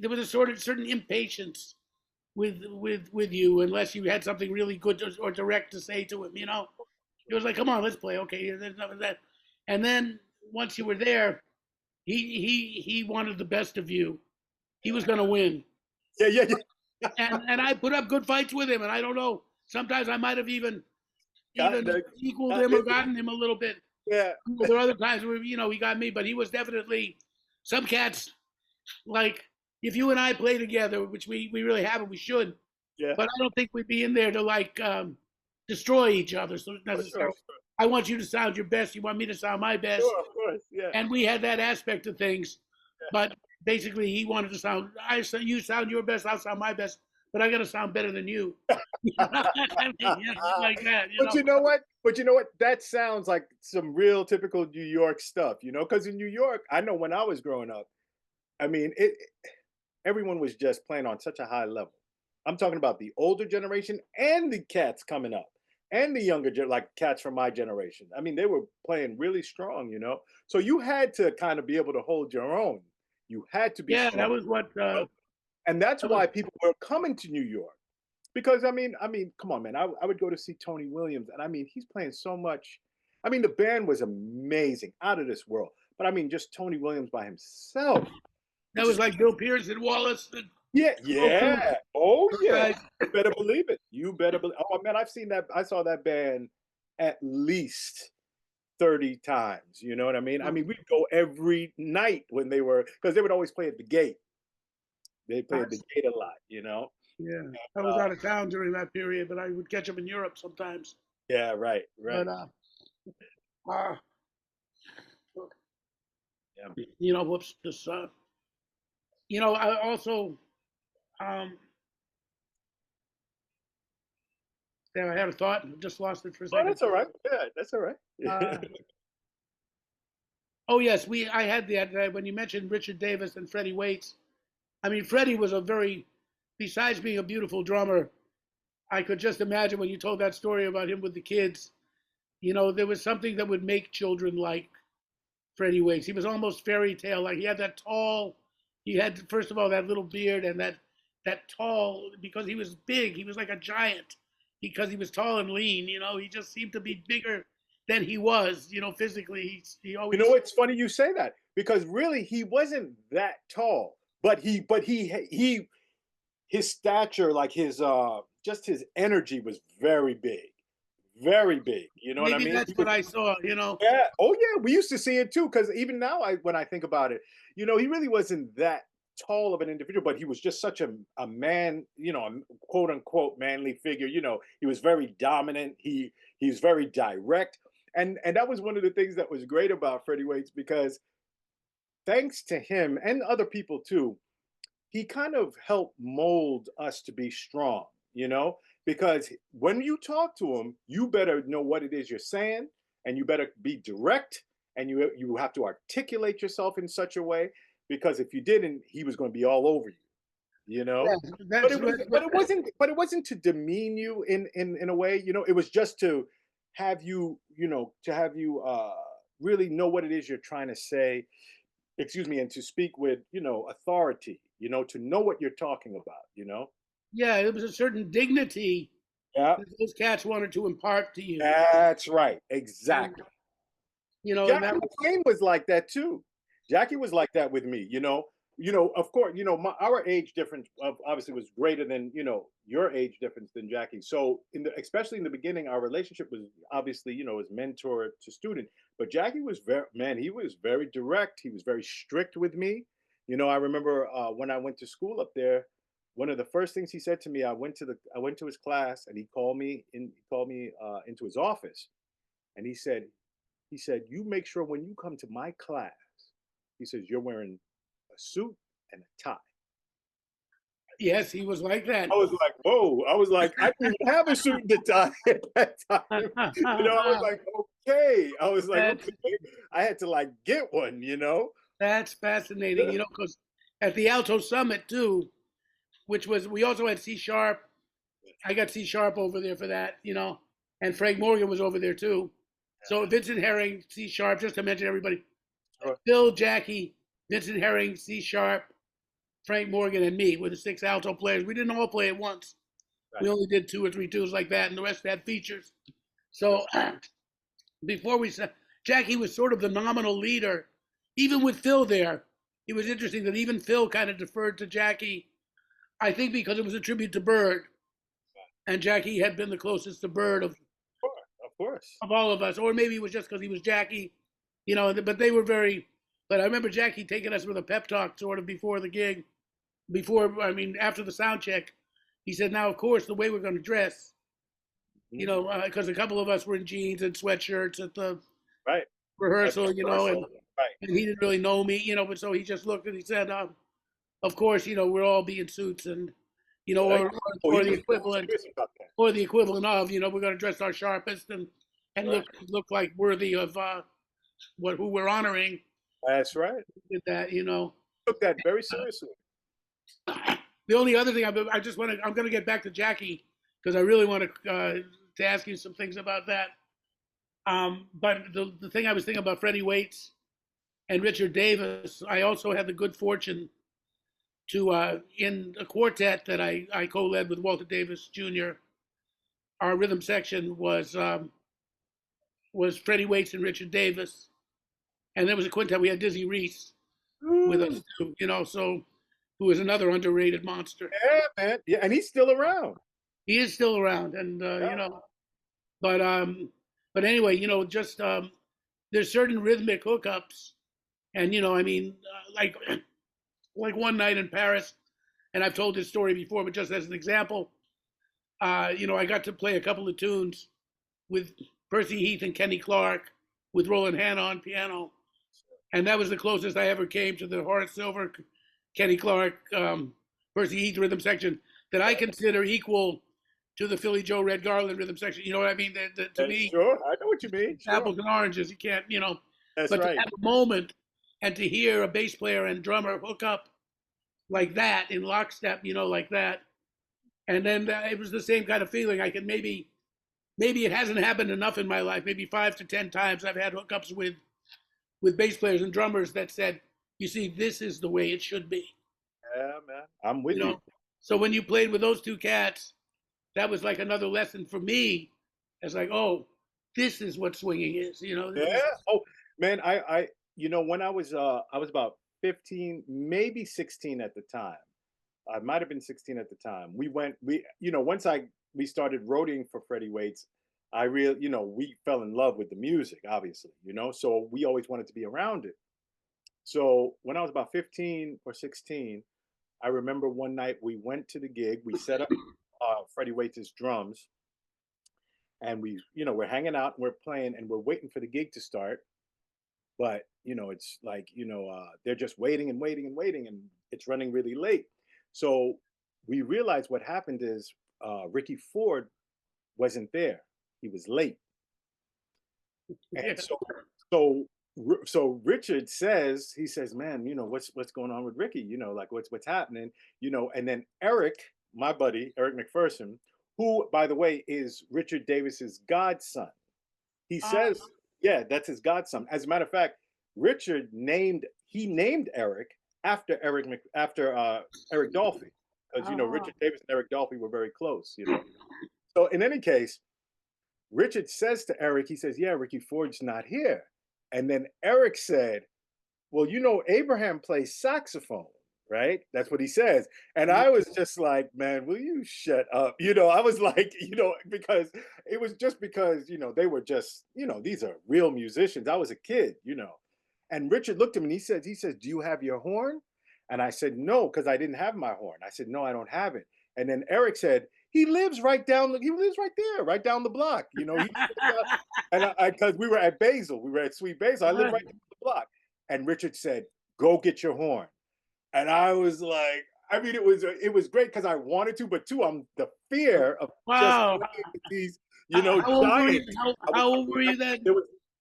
there was a sort of certain impatience with you unless you had something really good or direct to say to him. You know, it was like, come on, let's play. Okay, there's none of that. And then once you were there, he wanted the best of you. He was going to win, Yeah, yeah, yeah. and I put up good fights with him. And I don't know. Sometimes I might have even equaled him or gotten him a little bit. Yeah. There are other times where he got me, but he was definitely some cats like if you and I play together, which we really haven't, we should. Yeah. But I don't think we'd be in there to like destroy each other. So necessarily, Sure. I want you to sound your best. You want me to sound my best, Sure, of course. Yeah. and we had that aspect of things. But basically, he wanted to sound. You sound your best. I'll sound my best. But I got to sound better than you. Like that. But you know what? That sounds like some real typical New York stuff, you know, because in New York, I know when I was growing up, I mean, everyone was just playing on such a high level. I'm talking about the older generation and the cats coming up and the younger, like cats from my generation. I mean, they were playing really strong, you know. So you had to kind of be able to hold your own. You had to be Yeah, that strong, was what. and that's That was, why people were coming to New York. Because I mean, come on, man. I would go to see Tony Williams, and I mean, he's playing so much. I mean, the band was amazing, out of this world. But I mean, just Tony Williams by himself, that which was is like Bill Pierce and Wallace. Yeah, Roku, yeah. Oh those yeah. guys. You better believe it. You better believe. Oh man, I've seen that. I saw that band at least 30 times. You know what I mean? I mean, we'd go every night when they were because they would always play at the gate. They played at the gate a lot, you know. Yeah, I was Uh, out of town during that period, but I would catch them in Europe sometimes. yeah, right, right. But uh, Yeah. whoops, this I also um, there I had a thought and just lost it for a Oh, second. that's all right. Yeah, that's all right. Uh, oh yes, I had that when you mentioned Richard Davis and Freddie Waits. I mean, Freddie was a very, besides being a beautiful drummer, I could just imagine when you told that story about him with the kids. There was something that would make children like Freddie Waits. He was almost fairy tale. Like he had that tall. He had first of all that little beard and that tall because he was big. He was like a giant because he was tall and lean. He just seemed to be bigger than he was. Physically. He You always. know, it's funny you say that because really he wasn't that tall, but he his stature, like his just his energy was very big, very big. You know what I Maybe mean? that's what I saw. Yeah. Oh yeah, we used to see it too. Because even now, when I think about it, he really wasn't that tall of an individual, but he was just such a man, a quote unquote manly figure. He was very dominant. He's very direct, and that was one of the things that was great about Freddie Waits because thanks to him and other people too, he kind of helped mold us to be strong, because when you talk to him, you better know what it is you're saying and you better be direct and you have to articulate yourself in such a way because if you didn't, he was going to be all over you, you know? Yeah, But that's it was what. but it wasn't to demean you in a way, it was just to have you, really know what it is you're trying to say, excuse me, and to speak with, authority, to know what you're talking about, Yeah, it was a certain dignity Yeah, that those cats wanted to impart to you, that's right. and Exactly. and Jackie that. McLean was like that too. Jackie was like that with me, of course, our age difference obviously was greater than, your age difference than Jackie. So especially in the beginning, our relationship was obviously, as mentor to student. But Jackie was he was very direct. He was very strict with me. I remember when I went to school up there, one of the first things he said to me, I went to his class and he called me into his office and he said, you make sure when you come to my class, he says, you're wearing a suit and a tie. Yes, he was like that. I was like, whoa. I was like, I didn't even have a suit and a tie at that time. I was like, okay. I was like, that's okay. I had to like get one. that's fascinating. Because at the Alto Summit too, which was we also had C sharp. I got C sharp over there for that. And Frank Morgan was over there too. So Vincent Herring, C sharp, just to mention everybody. Sure. Bill, Jackie, Vincent Herring, C sharp, Frank Morgan, and me were the six alto players. We didn't all play at once. Right. We only did two or three twos like that, and the rest had features. So before we said, Jackie was sort of the nominal leader, even with Phil there. It was interesting that even Phil kind of deferred to Jackie. I think because it was a tribute to Bird, and Jackie had been the closest to Bird Of course. of all of us, or maybe it was just because he was Jackie, But they were very. But I remember Jackie taking us with a pep talk sort of before the gig, after the sound check. He said, "Now, of course, the way we're going to dress, because a couple of us were in jeans and sweatshirts at the Right. rehearsal, and Right. he didn't really know me, but so he just looked and he said, of course, we'll all be in suits and, Right. or the equivalent, Serious about that. or the equivalent of, we're going to dress our sharpest and Right. look like worthy of who we're honoring. That's right. Did that, Took that very seriously. The only other thing I'm going to get back to Jackie because I really want to ask you some things about that. But the thing I was thinking about Freddie Waits and Richard Davis, I also had the good fortune to, in a quartet that I co-led with Walter Davis Jr., our rhythm section was Freddie Waits and Richard Davis. And there was a quintet. We had Dizzy Reese with us too, So who is another underrated monster. Yeah, man. Yeah, and he's still around. He is still around, and Yeah. but anyway, just there's certain rhythmic hookups, and I mean, like one night in Paris, and I've told this story before, but just as an example, I got to play a couple of tunes with Percy Heath and Kenny Clark, with Roland Hanna on piano, and that was the closest I ever came to the Horace Silver, Kenny Clark, Percy Heath rhythm section that I consider equal to the Philly Joe Red Garland rhythm section. You know what I mean? To me, Sure, I know what you mean. Sure. apples and oranges. You can't, That's but right. to have a moment and to hear a bass player and drummer hook up like that in lockstep, like that, and then it was the same kind of feeling. I can maybe it hasn't happened enough in my life. Maybe 5 to 10 times I've had hookups with bass players and drummers that said, "You see, this is the way it should be." Yeah, man. I'm with you. So when you played with those two cats, that was like another lesson for me. It's like, oh, this is what swinging is. Yeah. Oh, man, I when I was about 15, maybe 16 at the time. I might have been 16 at the time. Once we started roadieing for Freddie Waits, we fell in love with the music, obviously, so we always wanted to be around it. So when I was about 15 or 16, I remember one night we went to the gig, we set up Freddie Waits' drums, and we're hanging out and we're playing and we're waiting for the gig to start. But it's like they're just waiting and waiting and waiting, and it's running really late. So we realized what happened is Ricky Ford wasn't there. He was late. And so Richard says, man, what's going on with Ricky? Like what's happening? And then Eric, my buddy, Eric McPherson, who, by the way, is Richard Davis's godson. He says, yeah, that's his godson. As a matter of fact, Richard named Eric after Eric Dolphy, because Richard Davis and Eric Dolphy were very close. So in any case, Richard says to Eric, he says, "Yeah, Ricky Ford's not here," and then Eric said, "Well, Abraham plays saxophone, right?" That's what he says. And I was just like, "Man, will you shut up?" I was like, because it was just because, they were just, these are real musicians. I was a kid, And Richard looked at me and he says, "Do you have your horn?" And I said, "No," because I didn't have my horn. I said, "No, I don't have it." And then Eric said, he lives right there, right down the block, and because we were at Basil, we were at Sweet Basil. I live right down the block. And Richard said, "Go get your horn." And I was like, I mean, it was great because I wanted to, but too, I'm the fear of just these, giants. How old were you then?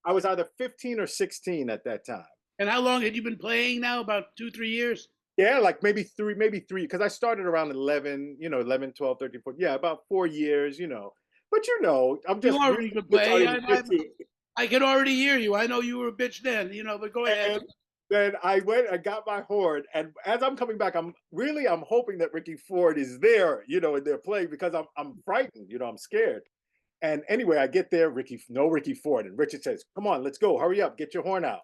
I was either 15 or 16 at that time. And how long had you been playing now? About 2-3 years? Yeah, like maybe three, because I started around 11, 11, 12, 13, 14. Yeah, about 4 years, But I'm just. You already could play. I could already hear you. I know you were a bitch then, but go ahead. And then I went and got my horn. And as I'm coming back, I'm hoping that Ricky Ford is there, and they're playing, because I'm frightened, I'm scared. And anyway, I get there, no Ricky Ford. And Richard says, "Come on, let's go. Hurry up. Get your horn out."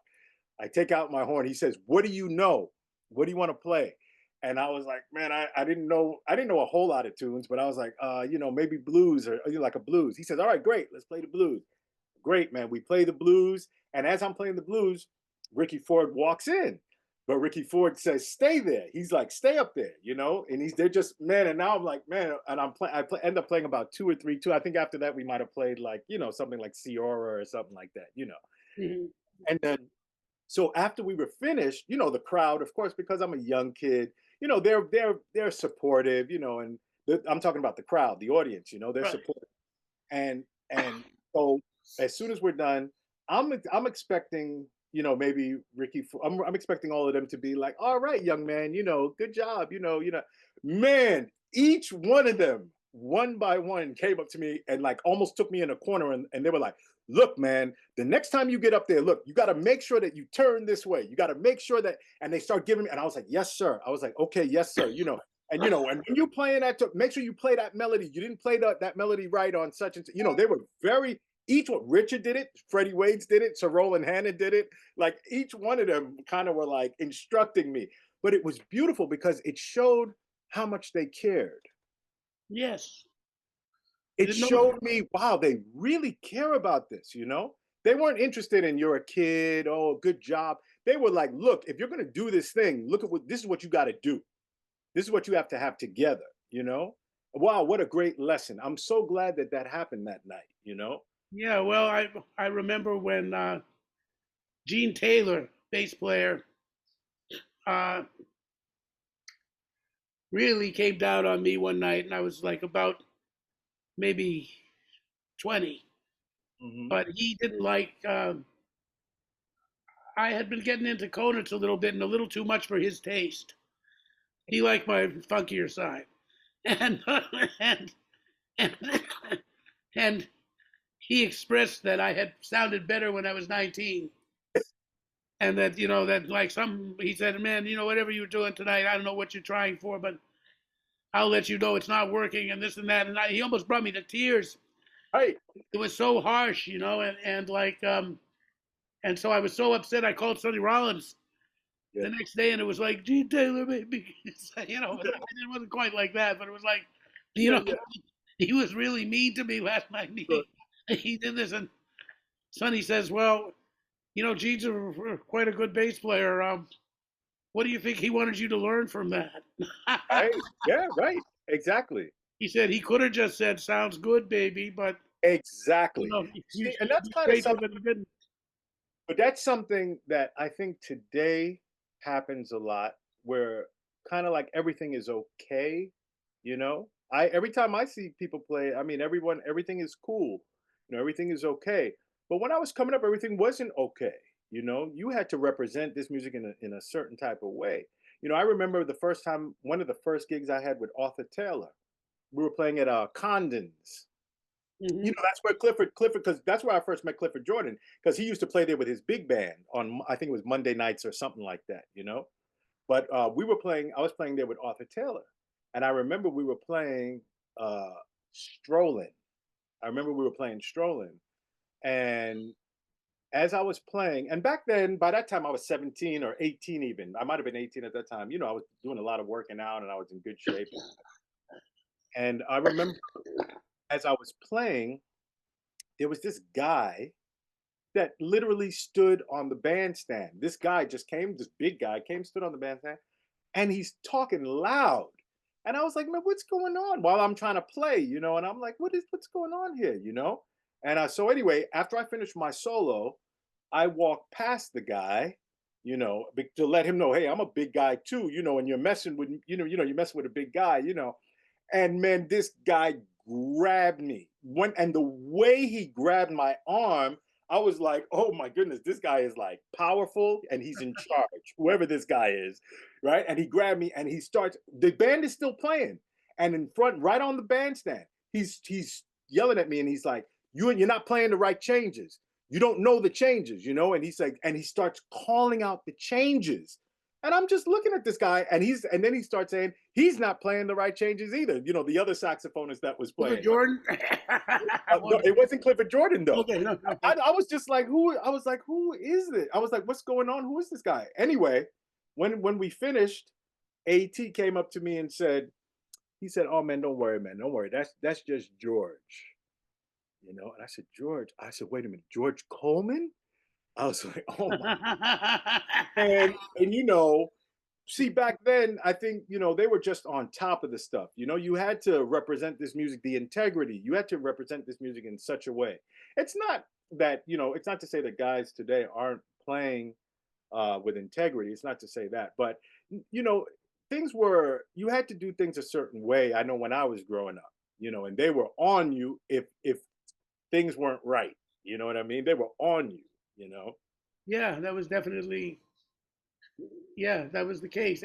I take out my horn. He says, "What do you know? What do you want to play?" And I was like, man, I didn't know a whole lot of tunes, but I was like, maybe blues or like a blues. He says, "All right, great. Let's play the blues." Great, man. We play the blues. And as I'm playing the blues, Ricky Ford walks in. But Ricky Ford says, "Stay there." He's like, "Stay up there," and they're just, man. And now I'm like, man, and end up playing about 2 or 3 I think after that we might have played like, something like Ciora or something like that, Mm-hmm. And then, so after we were finished, the crowd, of course, because I'm a young kid, they're supportive, and I'm talking about the crowd, the audience, they're supportive. And so as soon as we're done, I'm expecting, maybe Ricky, I'm expecting all of them to be like, "All right, young man, good job, man." Each one of them, one by one, came up to me and like almost took me in a corner, and they were like, "Look, man, the next time you get up there, look, you got to make sure that you turn this way. You got to make sure that," and they start giving me, and I was like, "Yes, sir." I was like, "Okay, yes, sir." And and when you playing that, make sure you play that melody. You didn't play that melody right on such and such. They were very, each one. Richard did it. Freddie Waits did it. Sir Roland Hanna did it. Like each one of them kind of were like instructing me. but it was beautiful because it showed how much they cared. Yes. It showed me, wow, they really care about this, you know? They weren't interested in you're a kid, oh, good job. They were like, look, if you're going to do this thing, look at what this is what you got to do. This is what you have to have together, you know? Wow, what a great lesson. I'm so glad that that happened that night, you know? Yeah, well, I remember when Gene Taylor, bass player, uh, really came down on me one night, and I was like about maybe 20, Hmm. but he didn't like. I had been getting into Conants a little bit and a little too much for his taste. He liked my funkier side, and and and, and he expressed that I had sounded better when I was 19. And that, that like he said, man, whatever you're doing tonight, I don't know what you're trying for, but I'll let you know it's not working and this and that. And he almost brought me to tears. Right. It was so harsh, and like, and so I was so upset. I called Sonny Rollins Yeah. the next day, and it was like, Gene Taylor, baby. It wasn't quite like that, but it was like, he was really mean to me last night. He did this, and Sonny says, well, Gene's quite a good bass player. What do you think he wanted you to learn from that? Right. Yeah, right. Exactly. He said he could have just said, sounds good, baby, but, Exactly. you See, and that's be kind of grateful something, that he didn't. but that's something that I think today happens a lot where kind of like everything is okay, you know? I every time I see people play, I mean everything is cool. Everything is okay. But when I was coming up, everything wasn't okay. You had to represent this music in a certain type of way. I remember the first time, one of the first gigs I had with Arthur Taylor, we were playing at Condon's. Mm-hmm. That's where Clifford, because that's where I first met Clifford Jordan, because he used to play there with his big band on, I think it was Monday nights or something like that. But I was playing there with Arthur Taylor, and I remember we were playing uh, Strolling. I remember we were playing Strolling, and as I was playing, and back then, by that time, I was 17 or 18 even. I might have been 18 at that time. I was doing a lot of working out, and I was in good shape. And I remember as I was playing, there was this guy that literally stood on the bandstand. This guy just came, this big guy came, stood on the bandstand, and he's talking loud. And I was like, man, what's going on? While I'm trying to play, and I'm like, what's going on here? And so anyway, after I finished my solo, I walked past the guy, to let him know, hey, I'm a big guy too, and you're messing with, you're messing with a big guy. And man, this guy grabbed me. And the way he grabbed my arm, I was like, oh my goodness, this guy is like powerful and he's in charge, whoever this guy is, right? And he grabbed me and the band is still playing. And in front, right on the bandstand, he's yelling at me and he's like, you're not playing the right changes. You don't know the changes, and he's like, and he starts calling out the changes. And I'm just looking at this guy, and then he starts saying he's not playing the right changes either. The other saxophonist that was playing. Jordan? No, it wasn't Clifford Jordan though. Okay, no. I was just like, who? I was like, who is this? I was like, what's going on? Who is this guy? Anyway, when we finished, AT came up to me and he said, oh man, don't worry, man, don't worry. That's just George. And I said, George. I said, wait a minute, George Coleman? I was like, oh my. and see, back then, I think, they were just on top of the stuff. You had to represent this music, the integrity. You had to represent this music in such a way. It's not that, it's not to say that guys today aren't playing with integrity. It's not to say that. But, you had to do things a certain way. I know when I was growing up, and they were on you if things weren't right. You know what I mean? They were on you. Yeah, that was definitely, that was the case.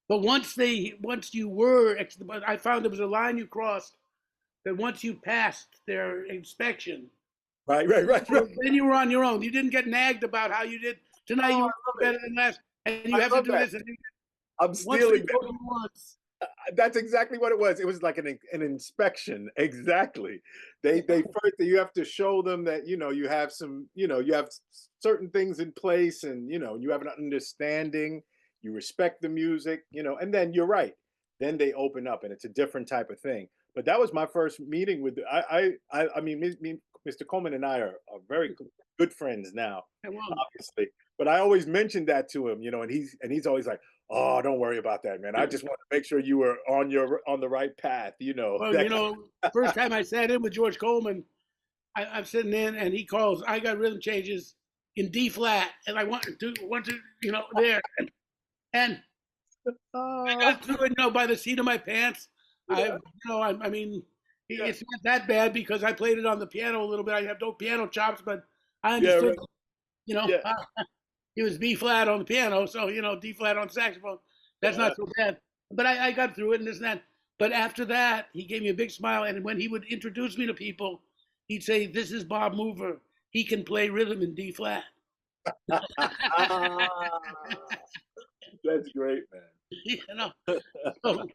But once you were, I found there was a line you crossed that once you passed their inspection, Right. then you were on your own. You didn't get nagged about how you did tonight. You were better than last, and you have to do this. I'm stealing that. Once. That's exactly what it was. It was like an inspection. Exactly. They first, you have to show them that you have some, you have certain things in place, and you have an understanding. you respect the music, and then you're right. Then they open up and it's a different type of thing. But that was my first meeting with I mean Mr. Coleman and I are very good friends now, Well, obviously. But I always mentioned that to him, and he's always like, "Oh, don't worry about that, man. I just want to make sure you were on the right path, well, That first time I sat in with George Coleman, I'm sitting in and he calls. I got rhythm changes in D flat, and I want to, there, and I uh, got through it, by the seat of my pants. yeah, I mean, yeah, it's not that bad because I played it on the piano a little bit. I have no piano chops, but I yeah, understood, right, you know, yeah, it was B flat on the piano, so D flat on saxophone. That's uh, not so bad. But I got through it and this and that. But after that, he gave me a big smile, and when he would introduce me to people, he'd say, "This is Bob Mover. He can play rhythm in D flat." that's great, man. you know. So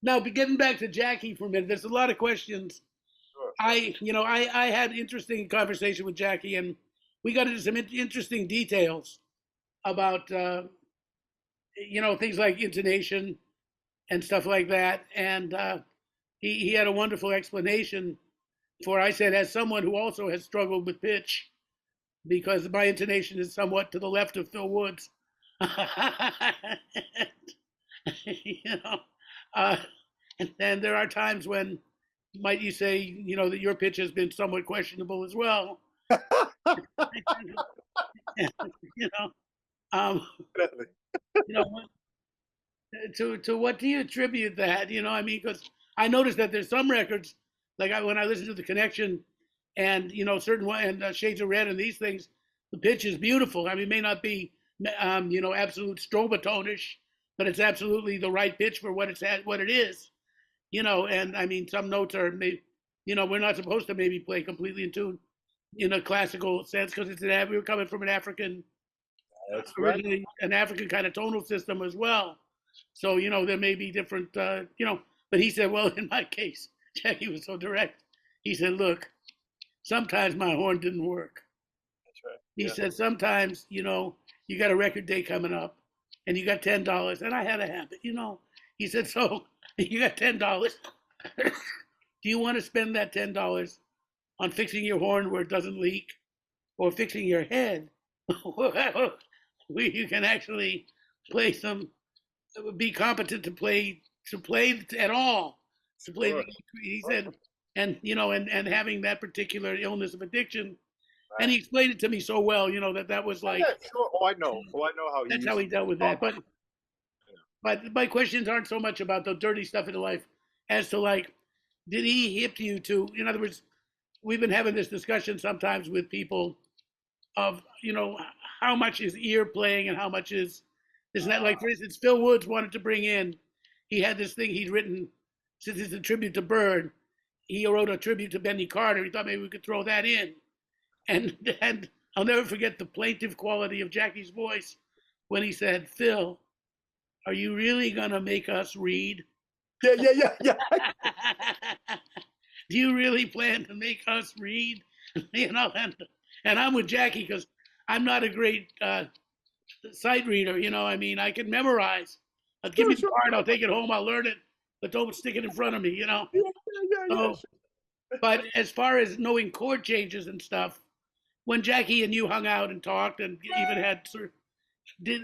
now, getting back to Jackie for a minute, there's a lot of questions. Sure. I had interesting conversation with Jackie, and we got into some interesting details about things like intonation and stuff like that. And he had a wonderful explanation for. I said, as someone who also has struggled with pitch, because my intonation is somewhat to the left of Phil Woods. you know, uh, and there are times when, might you say, that your pitch has been somewhat questionable as well. you know, um, Definitely. you know, to what do you attribute that? I mean, because I noticed that there's some records, like when I listen to the Connection, and certain one and Shades of Red and these things, the pitch is beautiful. I mean, it may not be absolute Strobotonish, but it's absolutely the right pitch for what what it is. And I mean, some notes are maybe, we're not supposed to maybe play completely in tune in a classical sense because we were coming from an African, That's right. originally an African kind of tonal system as well. So, there may be different, but he said, well, in my case, Jackie was so direct. He said, look, sometimes my horn didn't work. That's right. He Yeah. said, sometimes, you got a record day coming up and you got $10. And I had a habit, He said, so you got $10. Do you want to spend that $10 on fixing your horn where it doesn't leak or fixing your head where you can actually play be competent to play at all, to play Sure. he said, and and having that particular illness of addiction, and Right. he explained it to me so well, that was Oh, like, yeah, sure. Oh, I know. Oh, I know how he that's how used he dealt with to that. talk. But my questions aren't so much about the dirty stuff in life as to, like, did he hip you to, in other words, we've been having this discussion sometimes with people of, how much is ear playing and how much is this and that. Like, for instance, Phil Woods wanted to bring in, he had this thing he'd written, since it's a tribute to Bird, he wrote a tribute to Benny Carter. He thought maybe we could throw that in. And I'll never forget the plaintive quality of Jackie's voice when he said, Phil, are you really going to make us read? Yeah, yeah, yeah, yeah. Do you really plan to make us read? And I'm with Jackie because I'm not a great sight reader. I mean, I can memorize. Give Sure, me the sure. card, I'll take it home, I'll learn it, but don't stick it in front of me. Yeah, yeah, yeah, So, but as far as knowing chord changes and stuff, when Jackie and you hung out and talked and even had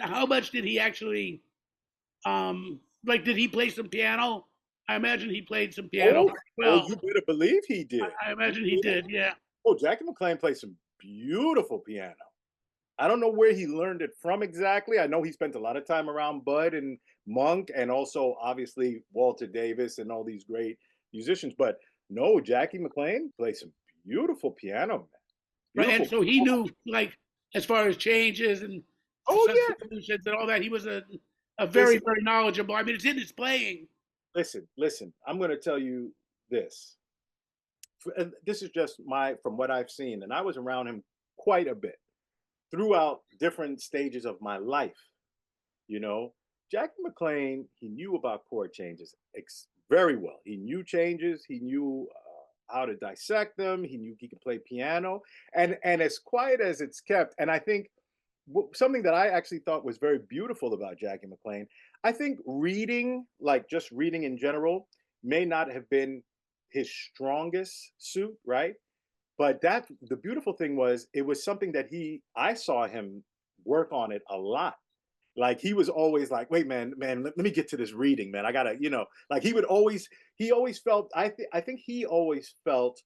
how much did he actually like, did he play some piano? I imagine he played some piano Oh, pretty oh, well. you better believe he did. I imagine he did, yeah. Oh, Jackie McLean plays some beautiful piano. I don't know where he learned it from exactly. I know he spent a lot of time around Bud and Monk and also obviously Walter Davis and all these great musicians. But no, Jackie McLean plays some beautiful piano, man. Right, and Beautiful. so he knew, like, as far as changes and Oh yeah. substitutions and all that, he was a very, Listen, very knowledgeable. I mean, it's in his playing. listen. I'm going to tell you this. And this is just from what I've seen, and I was around him quite a bit throughout different stages of my life. You know, Jackie McLean, he knew about chord changes very well. He knew changes. He knew how to dissect them. He knew he could play piano, and as quiet as it's kept. And I think something that I actually thought was very beautiful about Jackie McLean. I think reading, like just reading in general, may not have been his strongest suit, right? But that the beautiful thing was it was something that I saw him work on it a lot. Like he was always like, wait, man, let me get to this reading, man. I gotta, like he always felt, I think he always felt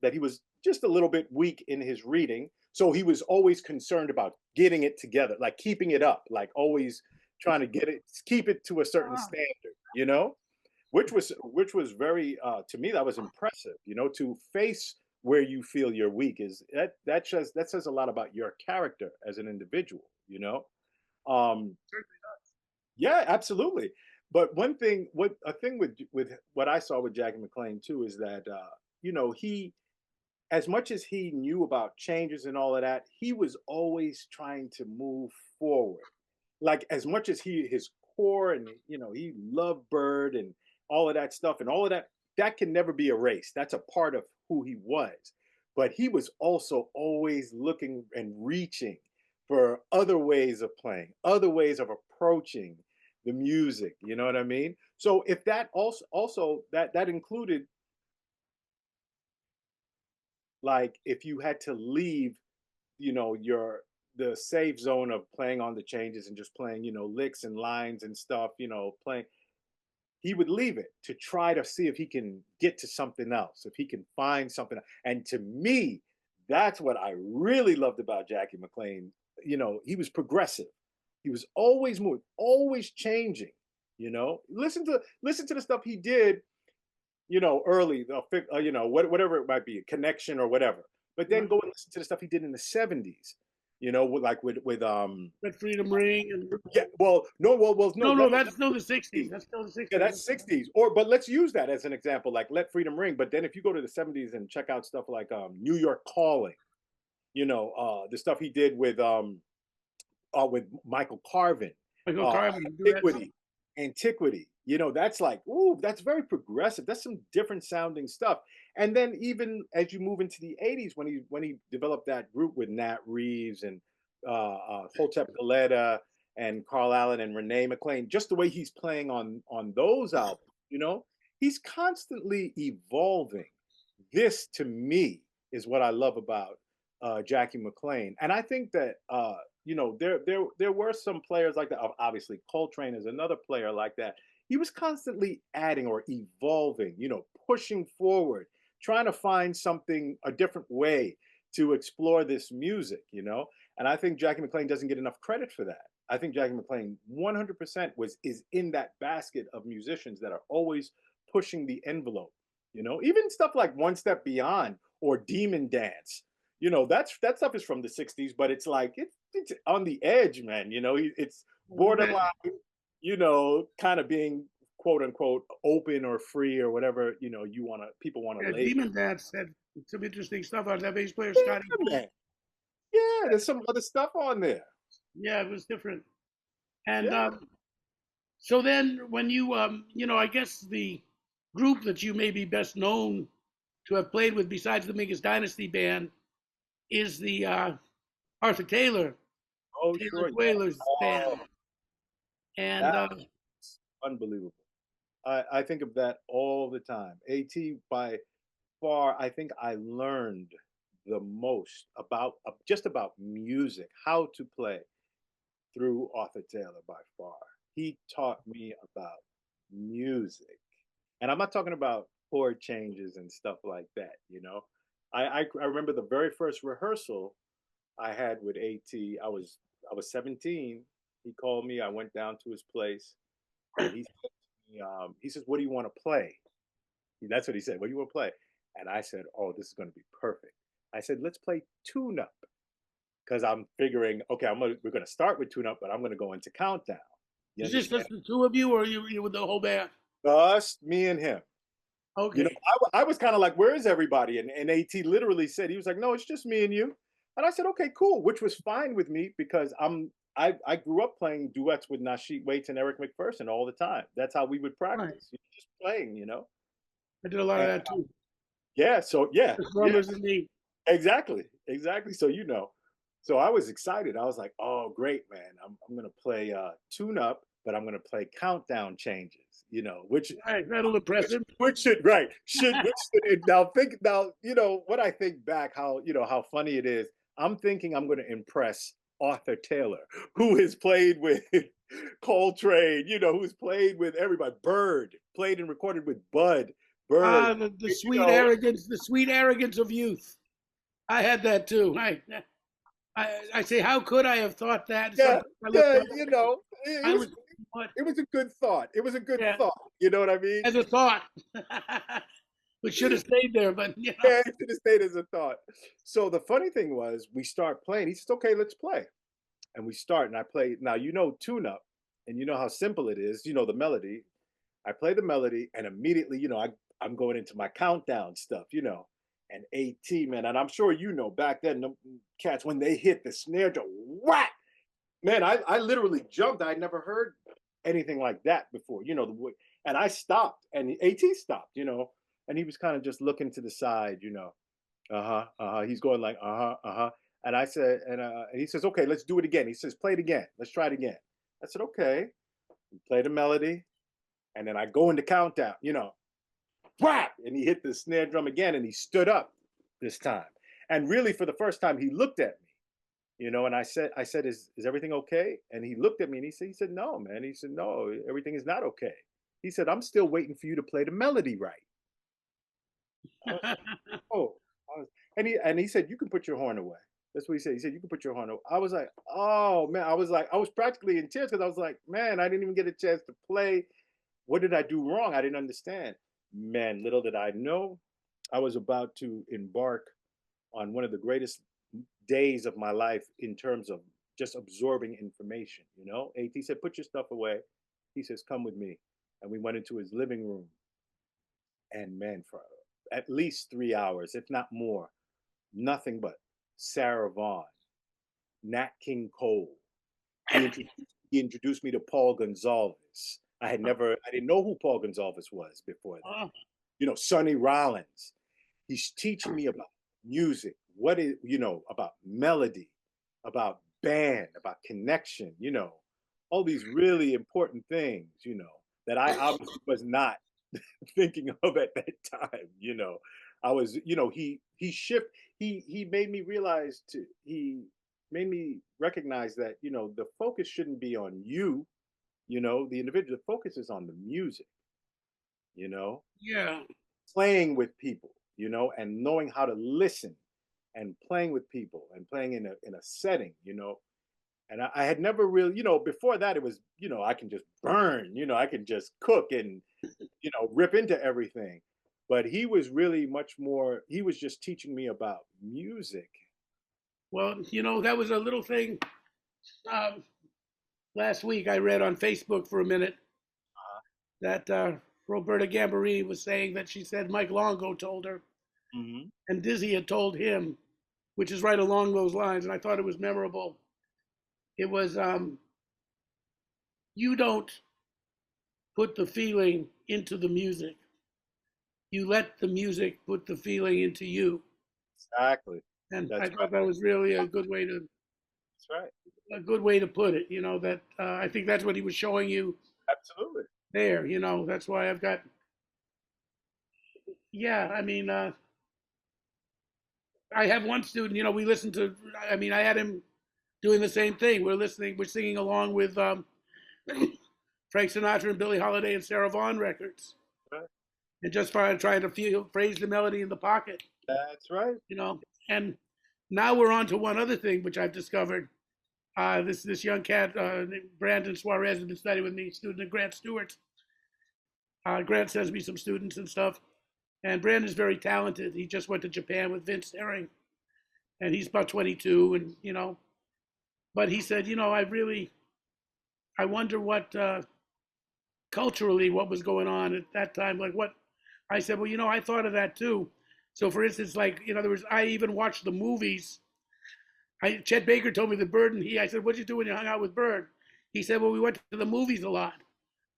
that he was just a little bit weak in his reading. So he was always concerned about getting it together, like keeping it up, like always trying to keep it to a certain Ah, standard, which was very, to me, that was impressive, to face where you feel you're weak is that says a lot about your character as an individual, um, certainly not. yeah, absolutely. But a thing with what I saw with Jackie McLean too is that he, as much as he knew about changes and all of that, he was always trying to move forward. Like as much as his core and he loved Bird and all of that stuff and all of that can never be erased. That's a part of who he was. But he was also always looking and reaching for other ways of playing, other ways of approaching the music. You know what I mean? So if that also that included, like, if you had to leave, your the safe zone of playing on the changes and just playing, licks and lines and stuff, playing, he would leave it to try to see if he can get to something else, if he can find something. And to me, that's what I really loved about Jackie McLean. He was progressive. He was always moving, always changing. Listen to the stuff he did, early, whatever it might be, a connection or whatever. But then Right. go and listen to the stuff he did in the '70s, with That Freedom Ring and yeah, well, no, no, no, that's that's still the '60s. That's still the yeah, '60s. that's '60s. But let's use that as an example, like Let Freedom Ring. But then if you go to the '70s and check out stuff like New York Calling, the stuff he did with Michael Carvin, Michael uh, Carvin, duets. Antiquity. That's like, ooh, that's very progressive. That's some different sounding stuff. And then even as you move into the '80s, when he developed that group with Nat Reeves and Hotep Galetta and Carl Allen and Renee McLean, just the way he's playing on those albums, he's constantly evolving. This to me is what I love about Jackie McLean, and I think that there were some players like that. Obviously, Coltrane is another player like that. He was constantly adding or evolving, pushing forward, trying to find something, a different way to explore this music, And I think Jackie McLean doesn't get enough credit for that. I think Jackie McLean 100% is in that basket of musicians that are always pushing the envelope. Even stuff like One Step Beyond or Demon Dance. That stuff is from the '60s, but it's like it's on the edge, man. It's borderline, kind of being quote unquote open or free or whatever, people want to Yeah, label. Demon Dance had some interesting stuff on that bass player, Yeah, Scotty. man. Yeah, there's some other stuff on there. Yeah, it was different. And Yeah. so then when I guess the group that you may be best known to have played with besides the Mingus Dynasty band is the Arthur Oh, Taylor sure. Yeah. Whalers band. Oh, And that's unbelievable. I think of that all the time. AT by far, I think I learned the most about just about music, how to play through Arthur Taylor by far. He taught me about music. And I'm not talking about chord changes and stuff like that, I remember the very first rehearsal I had with AT. I was 17. He called me. I went down to his place, and he said to me, he says, "What do you want to play?" That's what he said. What do you want to play? And I said, "Oh, this is going to be perfect." I said, "Let's play tune up," because I'm figuring, okay, we're going to start with tune up, but I'm going to go into countdown. You is this understand? just the two of you, or you with the whole band? Just me and him. Okay. I was kind of like, "Where is everybody?" And AT literally said, he was like, "No, it's just me and you." And I said, "Okay, cool," which was fine with me because I grew up playing duets with Nasheed Waits and Eric McPherson all the time. That's how we would Right. practice, just playing, I did a lot of And that too. yeah, so yeah, The yeah, drummers and me. exactly. So So I was excited. I was like, "Oh, great, man! I'm gonna play tune up, but I'm gonna play countdown changes." You know, Right, that'll impress him. which should right should which should now think now you know what I think back how you know how funny it is. I'm thinking I'm going to impress Arthur Taylor, who has played with Coltrane, you know, who's played with everybody. Bird played and recorded with Bud Bird. Ah, the You sweet know, arrogance, the sweet arrogance of youth. I had that too. I say, how could I have thought that? yeah, Sometimes I look yeah, back, you know, I was, what? it was a good thought. It was a good Yeah, thought. You know what I mean? as a thought, which should have stayed there, but Yeah, it should have stayed as a thought. So the funny thing was, we start playing. He says, "Okay, let's play." And we start, and I play. Now you know tune up, and you know how simple it is. You know the melody. I play the melody, and immediately, you know, I'm going into my countdown stuff. You know, and AT man, and I'm sure you know back then, the cats when they hit the snare drum, whack, man, I literally jumped. I never heard anything like that before. You know and I stopped, and AT stopped. You know, and he was kind of just looking to the side. You know, He's going like, And I said, and he says, "Okay, let's do it again." He says, "Play it again. Let's try it again." I said, "Okay." We play the melody, and then I go into countdown. You know, whack, and he hit the snare drum again, and he stood up this time. And really, for the first time, he looked at me. You know, and I said, "Is everything okay?" And he looked at me, and he said, "No, man." He said, "No, everything is not okay." He said, "I'm still waiting for you to play the melody right." I was like, oh, and he said, "You can put your horn away." That's what he said. He said, "You can put your horn away." I was like, "Oh man!" I was practically in tears because I was like, "Man, I didn't even get a chance to play. What did I do wrong? I didn't understand." Man, little did I know, I was about to embark on one of the greatest days of my life in terms of just absorbing information. You know, AT said, "Put your stuff away." He says, "Come with me," and we went into his living room, and man, for at least 3 hours, if not more, nothing but Sarah Vaughan, Nat King Cole. He introduced, he introduced me to Paul Gonsalves. I didn't know who Paul Gonsalves was before that. You know, Sonny Rollins. He's teaching me about music, what is, you know, about melody, about band, about connection, you know, all these really important things, you know, that I obviously was not thinking of at that time, you know. I was, you know, he made me realize he made me recognize that, you know, the focus shouldn't be on you, you know, the individual. The focus is on the music, you know, yeah. playing with people, you know, and knowing how to listen and playing with people and playing in a setting, you know. And I had never really, you know, before that it was, you know, I can just burn, you know, I can just cook and, you know, rip into everything. But he was really much more, he was just teaching me about music. Well, that was a little thing. Um, Last week I read on Facebook for a minute that Roberta Gambarini was saying that she said Mike Longo told her, Mm-hmm. and Dizzy had told him, which is right along those lines, and I thought it was memorable. It was, you don't put the feeling into the music. You let the music put the feeling into you. Exactly. And I That's thought that was really right. a good way to put it. That I think that's what he was showing you Absolutely. there. That's why I've got. Yeah, I mean, I have one student. We listen to. I mean, I had him doing the same thing. We're singing along with Frank Sinatra and Billie Holiday and Sarah Vaughan records, Right. and just trying to phrase the melody in the pocket. That's right. And now we're on to one other thing which I've discovered. This young cat, Brandon Suarez, has been studying with me, student of Grant Stewart. Grant sends me some students and stuff, and Brandon's very talented. He just went to Japan with Vince Herring, and he's about 22, and but he said, I wonder what culturally what was going on at that time. Like what I said, well, I thought of that too. So for instance, like in other words, I even watched the movies. Chet Baker told me that Bird and I said, what'd you do when you hung out with Bird? He said, well, we went to the movies a lot.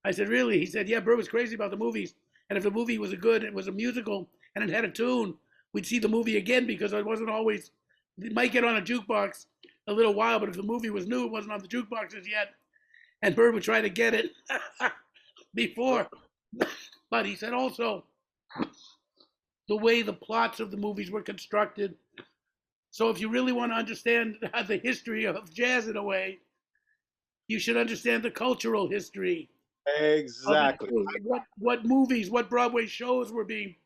I said, really? He said, yeah, Bird was crazy about the movies. And if the movie was it was a musical and it had a tune, we'd see the movie again because it wasn't always, it might get on a jukebox, a little while, but if the movie was new, it wasn't on the jukeboxes yet, and Bird would try to get it before. But he said also the way the plots of the movies were constructed. So if you really want to understand the history of jazz in a way, you should understand the cultural history. Exactly. What movies, what Broadway shows were being